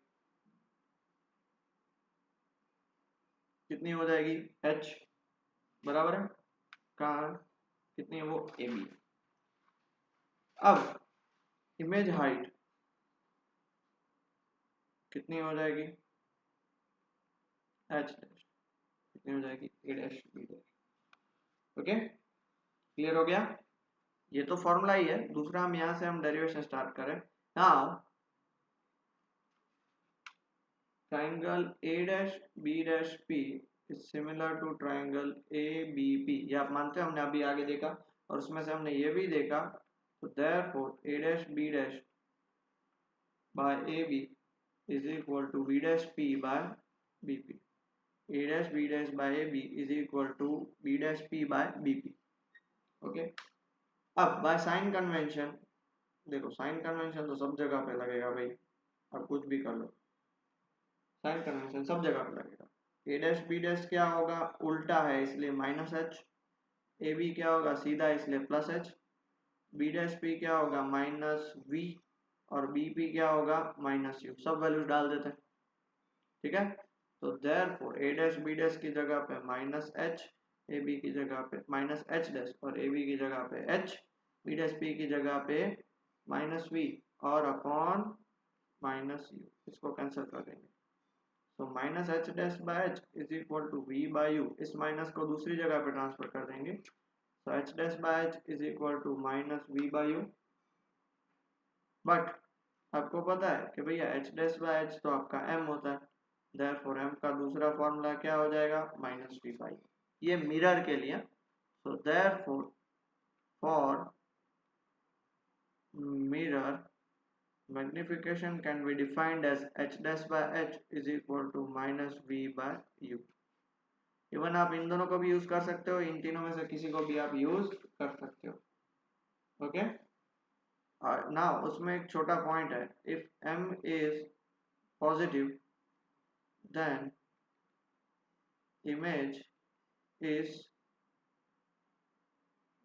कितनी हो जाएगी, h, बराबर है, कहाँ कितनी है वो, ए बी। अब इमेज हाइट कितनी हो जाएगी, h डैश कितनी हो जाएगी, A dash B dash. Okay, clear हो गया, ये तो फॉर्मूला ही है। दूसरा हम यहाँ से हम डेरिवेशन स्टार्ट करें। Now triangle A dash B dash P is similar to triangle A B P, ये आप मानते हो, हमने अभी आगे देखा, और उसमें से हमने ये भी देखा। तो therefore A dash B dash by A B is equal to b dash p by bp. A dash b dash by ab is equal to b dash p by bp. Okay, अब बाय साइन कन्वेंशन, देखो साइन कन्वेंशन तो सब जगह पे लगेगा भाई, अब कुछ भी कर लो, साइन कन्वेंशन सब जगह पे लगेगा। ए डैश बी डैश क्या होगा, उल्टा है इसलिए माइनस एच, ए बी क्या होगा, सीधा इसलिए plus H, B dash P क्या होगा माइनस वी, और बी पी क्या होगा माइनस यू, सब वैल्यूज डाल देते हैं। ठीक है, तो therefore A dash B dash की जगह पे माइनस एच, ए बी की जगह पे माइनस एच डैश, और ए बी की जगह पे एच, बी डैश पी की जगह पे माइनस वी और अपॉन माइनस यू, इसको कैंसिल कर देंगे। तो minus H dash by H is equal to V by U, इस माइनस को दूसरी जगह पे ट्रांसफर कर देंगे, तो H dash by H is equal to minus V by U. But आपको पता है कि भैया एच डैश बाय एच तो आपका m होता है, देयरफॉर m का दूसरा फॉर्मूला क्या हो जाएगा माइनस वी बाई, ये मिरर के लिए। So therefore for mirror magnification can be defined as h dash by h is equal to minus v by u। Even आप इन दोनों को भी यूज कर सकते हो, इन तीनों में से किसी को भी आप यूज कर सकते हो। ओके, नाउ उसमें एक छोटा पॉइंट है, if m is positive then image is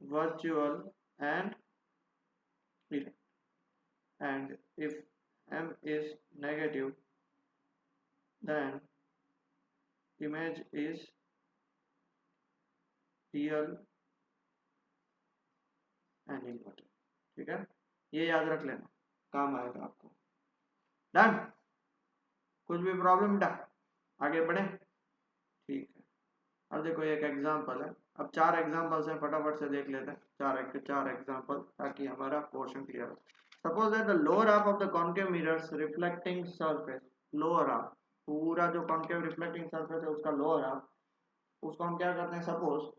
virtual and direct, and if m is negative then image is real and inverted। ठीक है, ये याद रख लेना, काम आएगा आपको। डन, कुछ भी प्रॉब्लम बेटा, आगे बढ़े। ठीक है, अब देखो एक एग्जांपल है, अब 4 एग्जांपल्स हैं, फटाफट से देख लेते हैं, 4 एग्जांपल, ताकि हमारा पोर्शन क्लियर हो। Suppose that the lower half of the concave mirrors reflecting surface, lower half, पूरा जो कॉन्केव रिफ्लेक्टिंग सरफेस है उसका लोअर हाफ, उसको हम क्या करते हैं, suppose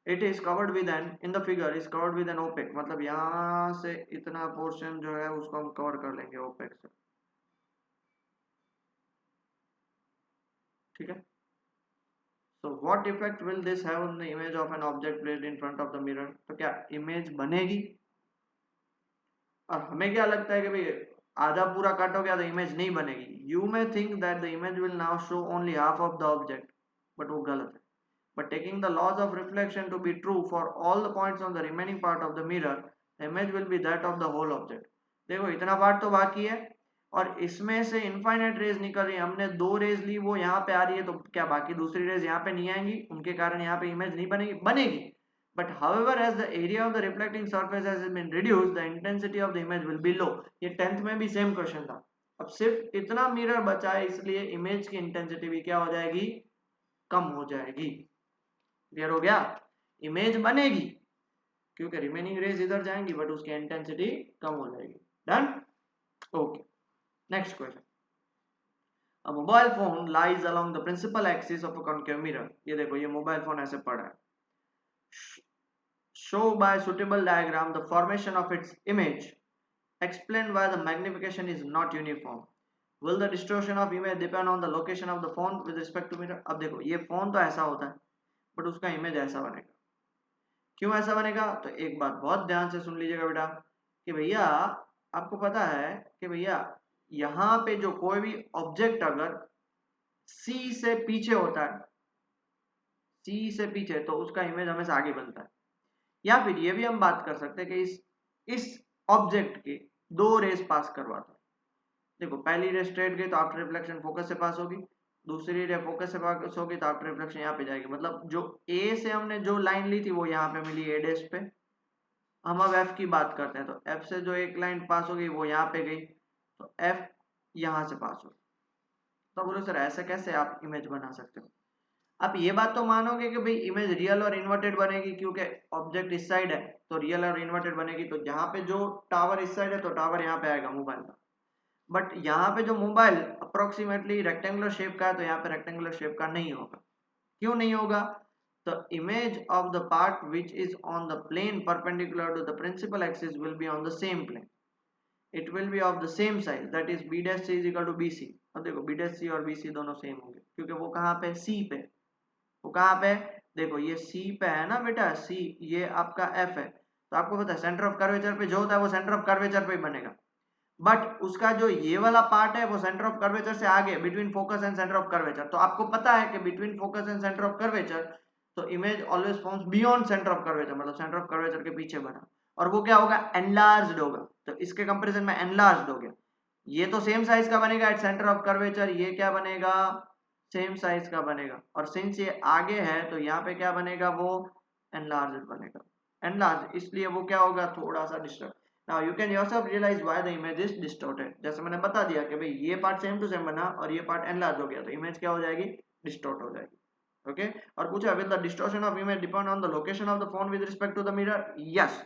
it is covered with an, in the figure is covered with an opaque, मतलब यहाँ से इतना पोर्शन जो है उसको हम कवर कर लेंगे ओपेक से। ठीक है, so what effect will this have on the image of an object placed in front of the mirror? तो क्या इमेज बनेगी? और हमें क्या लगता है कि भाई आधा पूरा कट हो गया तो इमेज नहीं बनेगी। You may think that the image will now show only half of the object, but वो गलत है। But taking the laws of reflection to be true for all the points on the remaining part of the mirror, the image will be that of the whole object. देखो इतना पार्ट तो बाकी है और इसमें से इनफाइनाइट रेज निकल रही है, हमने 2 रेज ली, वो यहाँ पे आ रही है, तो क्या बाकी दूसरी रेज यहाँ पे नहीं आएंगी, उनके कारण यहाँ पे इमेज नहीं बनेगी? बनेगी, but however as the area of the reflecting surface has been reduced the intensity of the image will be low। ये 10th में भी सेम क्वेश्चन था। अब सिर्फ इतना मिरर बचा है इसलिए इमेज की इंटेंसिटी भी क्या हो जाएगी, कम हो जाएगी। क्लियर हो गया, इमेज बनेगी क्योंकि रिमेनिंग रेज इधर जाएंगी बट उसकी इंटेंसिटी कम हो जाएगी। Done, okay, next question. A mobile phone lies along the principal axis of a concave mirror। ये देखो ये मोबाइल फोन ऐसे पड़ा है, show by suitable diagram the formation of its image, explain why the magnification is not uniform, will the distortion of image depend on the location of the phone with respect to mirror। अब देखो ये फोन तो ऐसा होता है बट उसका इमेज ऐसा बनेगा, क्यों ऐसा बनेगा? तो एक बात बहुत ध्यान से सुन लीजिएगा बेटा कि भैया आपको पता है कि भैया यहाँ पे जो कोई भी ऑब्जेक्ट अगर सी से पीछे होता है, सी से पीछे, तो उसका इमेज हमेशा आगे बनता है। या फिर ये भी हम बात कर सकते हैं कि इस ऑब्जेक्ट के 2 रेस पास करवाता है। देखो पहली रे स्ट्रेट गई तो आफ्टर रिफ्लेक्शन फोकस से पास होगी, दूसरी रे फोकस से पास होगी तो आफ्टर रिफ्लेक्शन यहाँ पे जाएगी। मतलब जो ए से हमने जो लाइन ली थी वो यहाँ पे मिली ए डैश पे। हम अब एफ की बात करते हैं, तो एफ से जो एक लाइन पास हो गई वो यहाँ पे गई, तो एफ यहाँ से पास होगी। तो बोलो सर ऐसे कैसे आप इमेज बना सकते हो? आप ये बात तो मानोगे कि भाई इमेज रियल और इन्वर्टेड बनेगी क्योंकि ऑब्जेक्ट इस साइड है तो रियल और इन्वर्टेड बनेगी। तो जहाँ पे जो टावर इस साइड है तो टावर यहाँ पे आएगा मोबाइल का, बट यहाँ पे जो मोबाइल अप्रोक्सीमेटली रेक्टेंगुलर शेप का है तो यहाँ पे रेक्टेंगुलर शेप का नहीं होगा। क्यों नहीं होगा? The image of the part which is on the plane perpendicular to the principal axis will be on the same plane, it will be of the same size, that is b dash c is equal to bc। अब देखो b dash c और bc दोनों सेम होंगे क्योंकि वो कहाँ पे, c पे। वो कहाँ पे, देखो ये c पे है ना बेटा, c ये आपका f है, तो आपको पता है सेंटर ऑफ कर्वेचर पे जो होता है वो सेंटर ऑफ कर्वेचर पे ही बनेगा। बट उसका जो ये वाला पार्ट है वो सेंटर ऑफ कर्वेचर से आगे, between focus and centre of curvature. तो आपको पता है कि between focus and centre of curvature तो image always forms beyond centre of curvature, मतलब सेंटर ऑफ कर्वेचर के पीछे बना, और वो क्या होगा, एनलार्ज्ड होगा। तो इसके कंपैरिजन में एनलार्ज्ड हो गया। ये तो सेम साइज का बनेगा एट सेंटर ऑफ कर्वेचर, ये क्या बनेगा, सेम साइज का बनेगा। और सिंस ये आगे है तो यहाँ पे क्या बनेगा, वो एनलार्ज्ड बनेगा। एनलार्ज इसलिए वो क्या होगा, थोड़ा सा disturb. Now you can yourself realise why the image is distorted. जैसे मैंने बता दिया कि भाई ये पार्ट सेम टू सेम बना और ये पार्ट एनलार्ज हो गया, तो इमेज क्या हो जाएगी, डिस्टॉर्ट हो जाएगी। ओके और पूछा will the distortion of image depend on the location of the phone with respect to the mirror. Yes,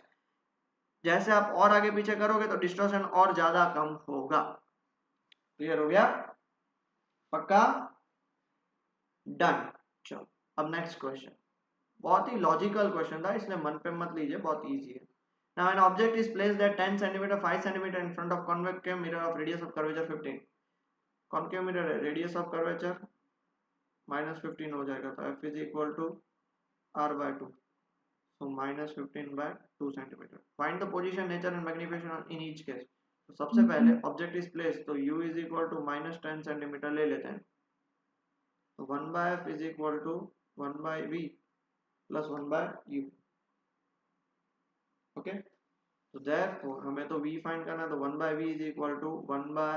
जैसे आप और आगे पीछे करोगे तो डिस्टॉर्शन और ज्यादा कम होगा। क्लियर हो गया, पक्का, डन। चलो अब नेक्स्ट क्वेश्चन, बहुत ही लॉजिकल क्वेश्चन था, इसलिए मन पे मत लीजिए, बहुत इजी है। Now an object is placed at 10 cm 5 cm in front of concave mirror of radius of curvature 15. concave mirror है, radius of curvature minus 15 हो जाएगा, तो f is equal to r by 2, so minus 15 by 2 cm. Find the position, nature and magnification in each case. तो सबसे पहले object is placed, तो u is equal to minus 10 cm ले लेते हैं, तो 1 by f is equal to 1 by v plus 1 by u. Okay okay? तो therefore हमें तो v फाइंड करना है, तो 1 by v is equal to 1 by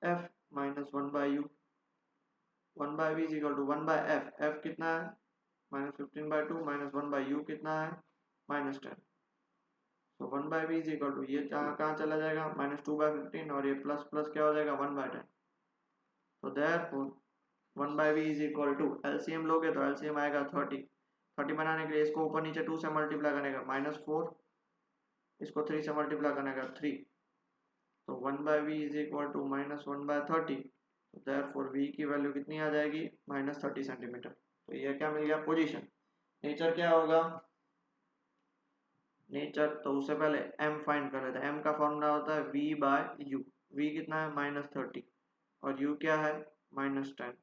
f minus 1 by u. 1 by v is equal to 1 by f, f कितना है, minus 15 by 2 minus 1 by u कितना है, minus 10. तो 1 by v is equal to ये कहाँ चला जाएगा, minus 2 by 15, और ये प्लस प्लस क्या हो जाएगा 1 by 10. तो therefore 1 by v is equal to LCM लोगे तो LCM आएगा 30. 30 बनाने के लिए इसको ऊपर नीचे 2 से मल्टीप्लाई करने का minus 4, इसको 3 से मल्टीप्लाई करने का 3, तो 1 by v is equal to minus 1 by 30. तो therefore v की वैल्यू कितनी आ जाएगी, minus 30 सेंटीमीटर. तो ये क्या मिल गया, पोजीशन. नेचर क्या होगा, नेचर तो उससे पहले m फाइंड कर लेते हैं. m का फॉर्मूला होता है v by u. v कितना है, minus 30, और u क्या है, minus 10.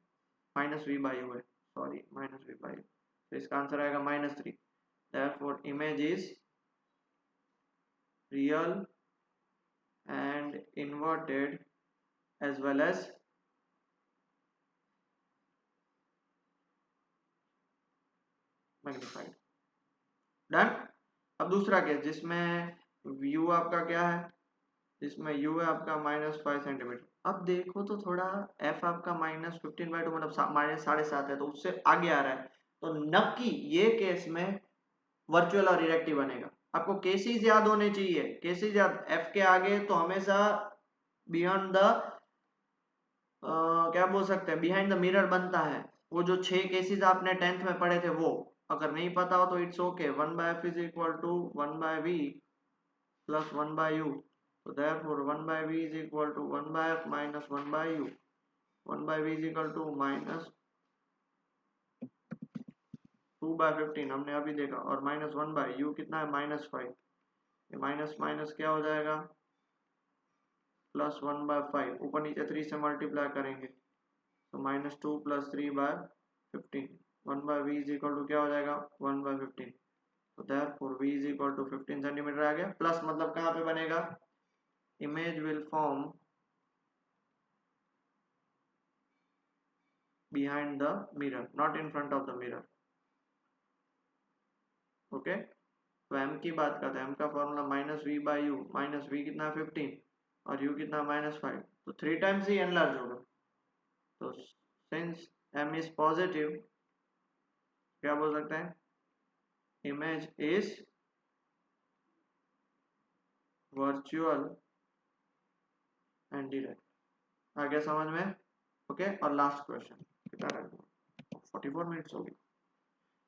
minus v by u है, sorry minus v by u. तो इसका आंसर आएगा minus 3. therefore image is real and inverted as well as magnified. Done. अब दूसरा केस जिसमें u आपका क्या है, जिसमें u है आपका minus 5 सेंटीमीटर. अब देखो तो थोड़ा f आपका minus 15 by 2 मतलब minus 7.5 है, तो उससे आगे आ रहा है, तो नक्की ये केस में वर्चुअल और इरेक्टिव बनेगा. आपको केसेस याद होने चाहिए, केसेस याद, f के आगे तो हमेशा बियॉन्ड द क्या बोल सकते हैं, बिहाइंड द मिरर बनता है. वो जो 6 केसेस आपने 10th में पढ़े थे, वो अगर नहीं पता हो तो it's okay. 1 by f is equal to 1 by v plus 1 by u. So therefore 1 by v is equal to 1 by f minus 1 by u. 1 by v is equal to minus 2 by 15 हमने अभी देखा, और minus 1 by u कितना है, minus 5. ये माइनस माइनस क्या हो जाएगा, प्लस 1 by 5. ऊपर नीचे 3 से मल्टीप्लाई करेंगे, तो minus 2 plus 3 by 15. 1 by v is equal to क्या हो जाएगा, 1 by 15. तो therefore v is equal to 15 centimetre आ गया. प्लस मतलब कहाँ पे बनेगा, image will form behind the mirror, not in front of the mirror. Okay तो m की बात करते हैं, m का formula minus V by U. Minus V कितना 15 और u कितना minus 5, तो 3 टाइम्स ही एनलार्ज होगा. तो सिंस m इज पॉजिटिव, क्या बोल सकते हैं, image is virtual and direct. आगे समझ में, ओके. और लास्ट क्वेश्चन, कितना 44 मिनट्स हो गई.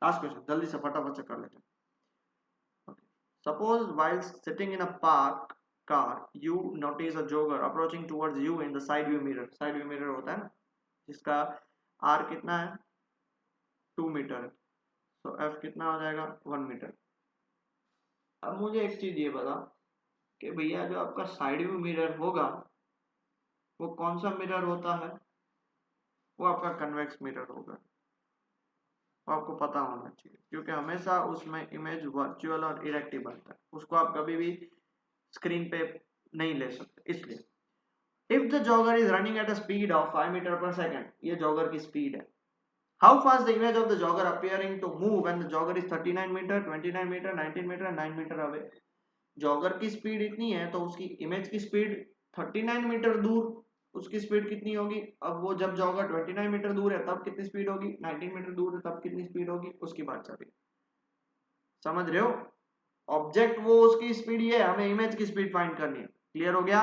लास्ट क्वेश्चन जल्दी से फटाफट से कर लेते हैं. Suppose while sitting in a park car, you notice a jogger approaching towards you in the side view mirror. Side view mirror होता है ना, जिसका r कितना है, 2 मीटर है, तो f कितना हो जाएगा, 1 मीटर. अब मुझे एक चीज ये बता कि भैया जो आपका साइड व्यू मिरर होगा वो कौन सा मिरर होता है, वो आपका कन्वेक्स मिरर होगा. आपको पता होना चाहिए, क्योंकि हमेशा उसमें इमेज वर्चुअल और इरेक्टिव बनता है. उसको आप कभी भी स्क्रीन पे नहीं ले सकते, इसलिए if the jogger is running at a speed of 5 metre per second, ये जॉगर की स्पीड है। How fast the image of the jogger appearing to move when the jogger is 39 metre, 29 metre, 19 metre, 9 metre away. Jogger की स्पीड इतनी है तो उसकी इमेज की स्पीड 39 मीटर दूर उसकी स्पीड कितनी होगी। अब वो जब जॉगर 29 मीटर दूर है तब कितनी स्पीड होगी, 19 मीटर दूर है तब कितनी स्पीड होगी, उसकी बात चल रही है। समझ रहे हो, ऑब्जेक्ट वो उसकी स्पीड ये है, हमें इमेज की स्पीड फाइंड करनी है। क्लियर हो गया।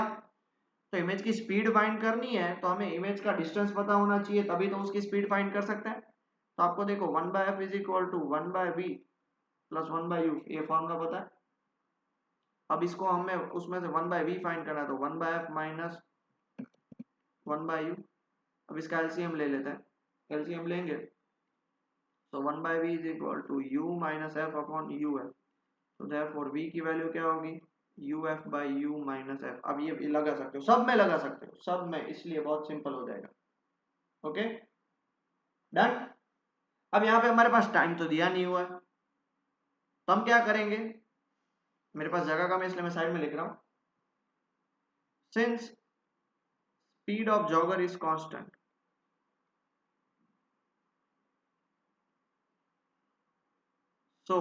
तो इमेज की स्पीड फाइंड करनी है तो हमें इमेज का डिस्टेंस पता होना चाहिए, तभी तो उसकी स्पीड फाइंड कर सकते हैं। तो आपको देखो 1/f is equal to 1/v plus 1/u, ये फॉर्मूला पता है। अब इसको हमें उसमें से 1/v फाइंड करना है, तो 1/f माइनस 1/u। अब इसका एलसीएम ले लेते हैं, एलसीएम लेंगे तो 1/v is equal to u minus f upon uf। तो देयरफॉर v की वैल्यू क्या होगी, uf by u minus f। अब ये लगा सकते हो, सब में लगा सकते हो, सब में, इसलिए बहुत सिंपल हो जाएगा। Okay done. अब यहाँ पे हमारे पास टाइम तो दिया नहीं हुआ है, तो हम क्या करेंगे, मेरे पास जगह कम है इसलिए मैं साइड में लिख रहा हूं। Since speed of jogger is constant, so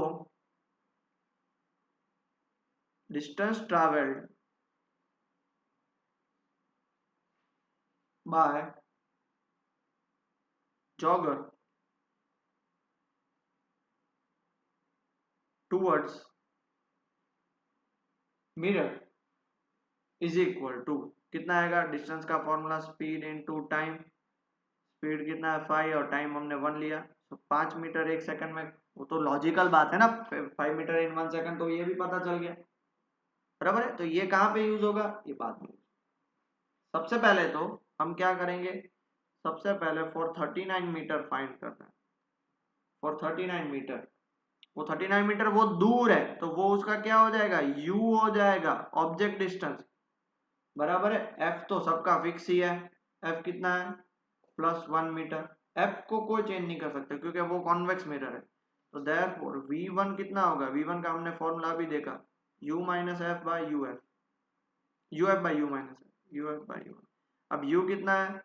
distance traveled by jogger towards mirror is equal to, कितना आएगा, डिस्टेंस का formula speed into time. Speed कितना है 5 और टाइम हमने 1 लिया, तो 5 मीटर 1 सेकंड में। वो तो लॉजिकल बात है ना, 5 मीटर इन 1 सेकंड, तो ये भी पता चल गया, बराबर है। तो ये कहाँ पे यूज होगा, ये बाद में। सबसे पहले तो हम क्या करेंगे, सबसे पहले फॉर 39 मीटर फाइंड करना है। फॉर 39 मीटर, वो 39 मीटर वो दूर है, तो वो उसका क्या हो जाएगा, u हो जाएगा, ऑब्जेक्ट डिस्टेंस, बराबर है। f तो सबका फिक्स ही है, f कितना है +1 मीटर। f को कोई चेंज नहीं कर सकते क्योंकि वो कॉन्वेक्स मिरर है। तो देयरफॉर v1 कितना होगा, v1 का हमने फॉर्मूला भी देखा, u minus F by U F, uf by U minus uf by you. अब u कितना है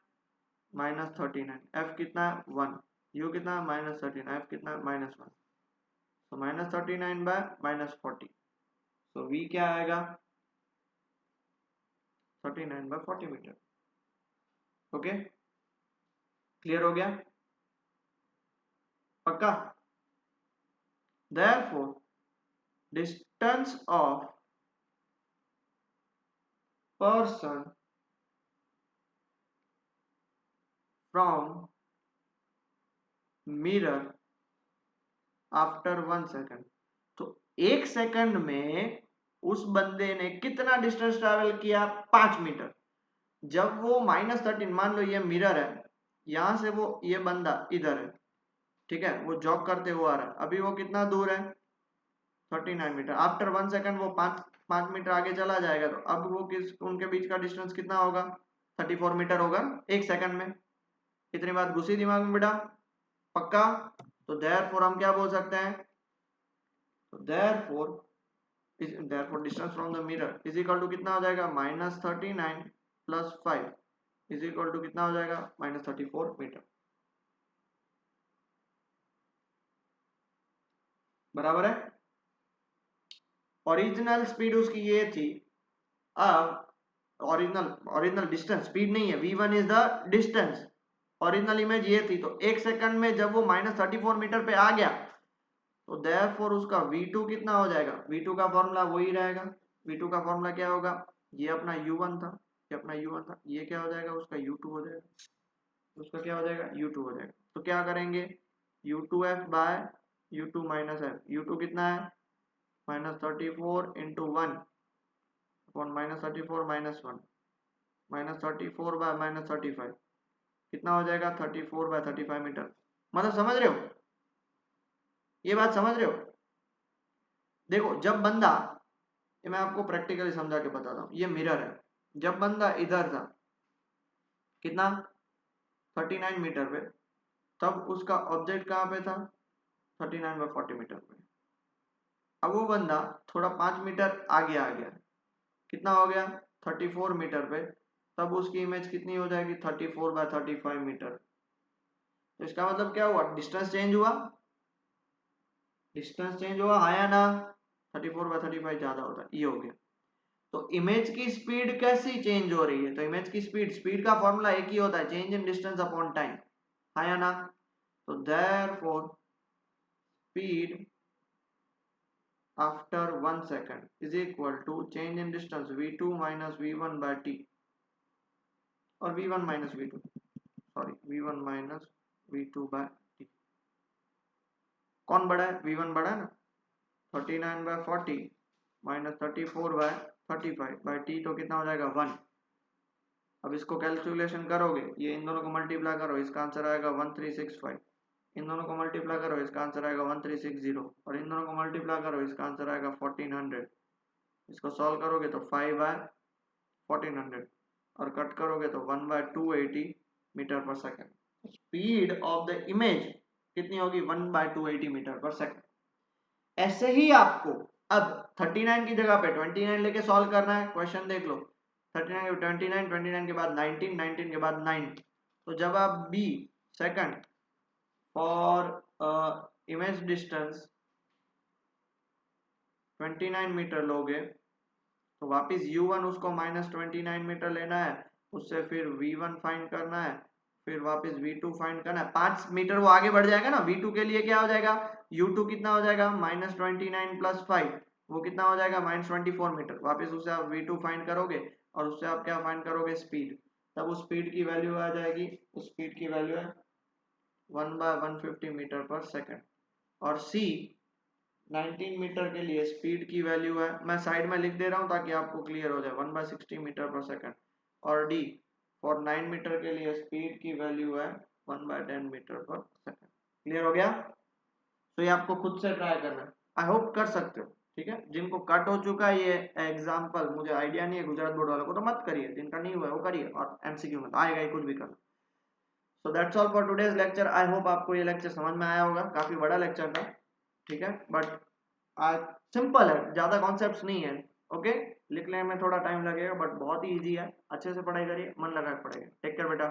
-39, f कितना है 1, u कितना है -39, f कितना है -1, तो -39 बाय -40, तो v क्या आएगा 39 बाय 40 मीटर। ओके क्लियर हो गया, पक्का। therefore distance of person from mirror after 1 second, तो 1 सेकंड में उस बंदे ने कितना डिस्टेंस ट्रैवल किया, 5 मीटर। जब वो -13, मान लो ये मिरर है, यहां से वो ये बंदा इधर है, ठीक है, वो जॉग करते हुए आ रहा है, अभी वो कितना दूर है 39 मीटर। आफ्टर 1 सेकंड वो 5 मीटर आगे चला जाएगा, तो अब वो उनके बीच का डिस्टेंस कितना होगा, 34 मीटर होगा 1 सेकंड में। इतनी बात घुसी दिमाग में बेटा, पक्का। तो देयरफॉर हम क्या बोल सकते हैं, तो therefore distance from the mirror is equal to कितना हो जाएगा, -39 प्लस 5 इज इक्वल टू कितना हो जाएगा, -34 मीटर, बराबर है। ओरिजिनल स्पीड उसकी ये थी, अब ओरिजिनल डिस्टेंस, स्पीड नहीं है, v1 is the distance, original image ये थी। तो 1 सेकंड में जब वो -34 मीटर पे आ गया, तो देयरफॉर उसका v2 कितना हो जाएगा, v2 का फॉर्मूला वही रहेगा, v2 का फॉर्मूला क्या होगा, ये अपना u1 था, ये अपना u1 था, ये क्या हो जाएगा, उसका u2 हो जाएगा, उसका क्या हो जाएगा, u2 हो जाएगा। तो क्या करेंगे, u2f bye u2 minus f, u2 कितना है -34 इंटू 1 अपॉन -34 माइनस 1, -34 बाय -35 कितना हो जाएगा, 34 बाय 35 मीटर। मतलब समझ रहे हो, ये बात समझ रहे हो। देखो जब बंदा, ये मैं आपको प्रैक्टिकली समझा के बताता हूँ, ये मिरर है, जब बंदा इधर था कितना 39 मीटर पे, तब उसका ऑब्जेक्ट कहाँ पे था 39 बाय 40 मीटर पे। अब वो बंदा थोड़ा 5 मीटर आगे आ गया, कितना हो गया 34 मीटर पे, तब उसकी इमेज कितनी हो जाएगी 34 बाय 35 मीटर। तो इसका मतलब क्या हुआ, डिस्टेंस चेंज हुआ, डिस्टेंस चेंज हुआ, हाँ या ना, 34 बाय 35 ज्यादा होता है, ये हो गया। तो इमेज की स्पीड कैसी चेंज हो रही है, तो इमेज की स्पीड का फॉर्मूला एक ही होता है, change in distance upon time, हाँ या ना। तो therefore speed after 1 second is equal to change in distance v2 minus v1 by t, और v1 minus v2, sorry v1 minus v2 by t। कौन बड़ा है, v1 बड़ा है ना, 39 by 40 minus 34 by 35 by t, तो कितना हो जाएगा 1। अब इसको कैलकुलेशन करोगे, ये इन दोनों को मल्टीप्लाई करो, इसका आंसर आएगा 1365, इन दोनों को मल्टीप्लाई करो, इसका आंसर आएगा 1360, और इन दोनों को मल्टीप्लाई करो, इसका आंसर आएगा 1400। इसको सॉल्व करोगे तो 5 बाय 1400, और कट करोगे तो 1 bye 280 metre per second. Speed of the image कितनी होगी, 1 बाय 280 मीटर पर सेकेंड। ऐसे ही आपको अब 39 की जगह पे 29 लेके सॉल्व करना है, क्वेश्चन देख लो, 39 29 29 के बाद 19 19 के बाद 9, तो जब आप बी second for image distance 29 meter लोगे, तो वापिस u1 उसको माइनस 29 मीटर लेना है, उससे फिर v1 फाइंड करना है, फिर वापस v2 फाइंड करना है, 5 मीटर वो आगे बढ़ जाएगा ना, v2 के लिए क्या हो जाएगा, u2 कितना हो जाएगा माइनस 29 प्लस 5, वो कितना हो जाएगा माइनस 24 मीटर, वापस उससे आप v2 फाइंड करोगे, और उससे आप क्या फाइंड करोगे स्पीड, तब उस स्पीड की वैल्यू आ जाएगी, उस स्पीड की वैल्यू है 1 बाय 150 मीटर पर सेकेंड। और c 19 मीटर के लिए स्पीड की वैल्यू है, मैं साइड में लिख दे रहा हूं ताकि आपको क्लियर हो जाए, 1 बाय 60 मीटर पर सेकेंड। और डी फॉर 9 मीटर के लिए स्पीड की वैल्यू है 1 bye 10 metre per second. Clear हो गया, तो ये आपको खुद से ट्राई करना है, आई होप कर सकते हो, ठीक है। जिनको कट हो चुका है ये एग्जाम्पल, मुझे आइडिया नहीं है गुजरात बोर्ड वालों को, तो मत करिए, जिनका नहीं हुआ है वो करिए, और एमसीक्यू में आएगा ही, कुछ भी करना। So that's all for today's lecture, I hope आपको ये लेक्चर समझ में आया होगा, काफी बड़ा लेक्चर था, ठीक है, बट आज सिंपल है, ज्यादा कॉन्सेप्ट्स नहीं है, ओके। लिखने में थोड़ा टाइम लगेगा बट बहुत ही इजी है, अच्छे से पढ़ाई करिए, मन लगा के पढ़ाइए। टेक केयर बेटा।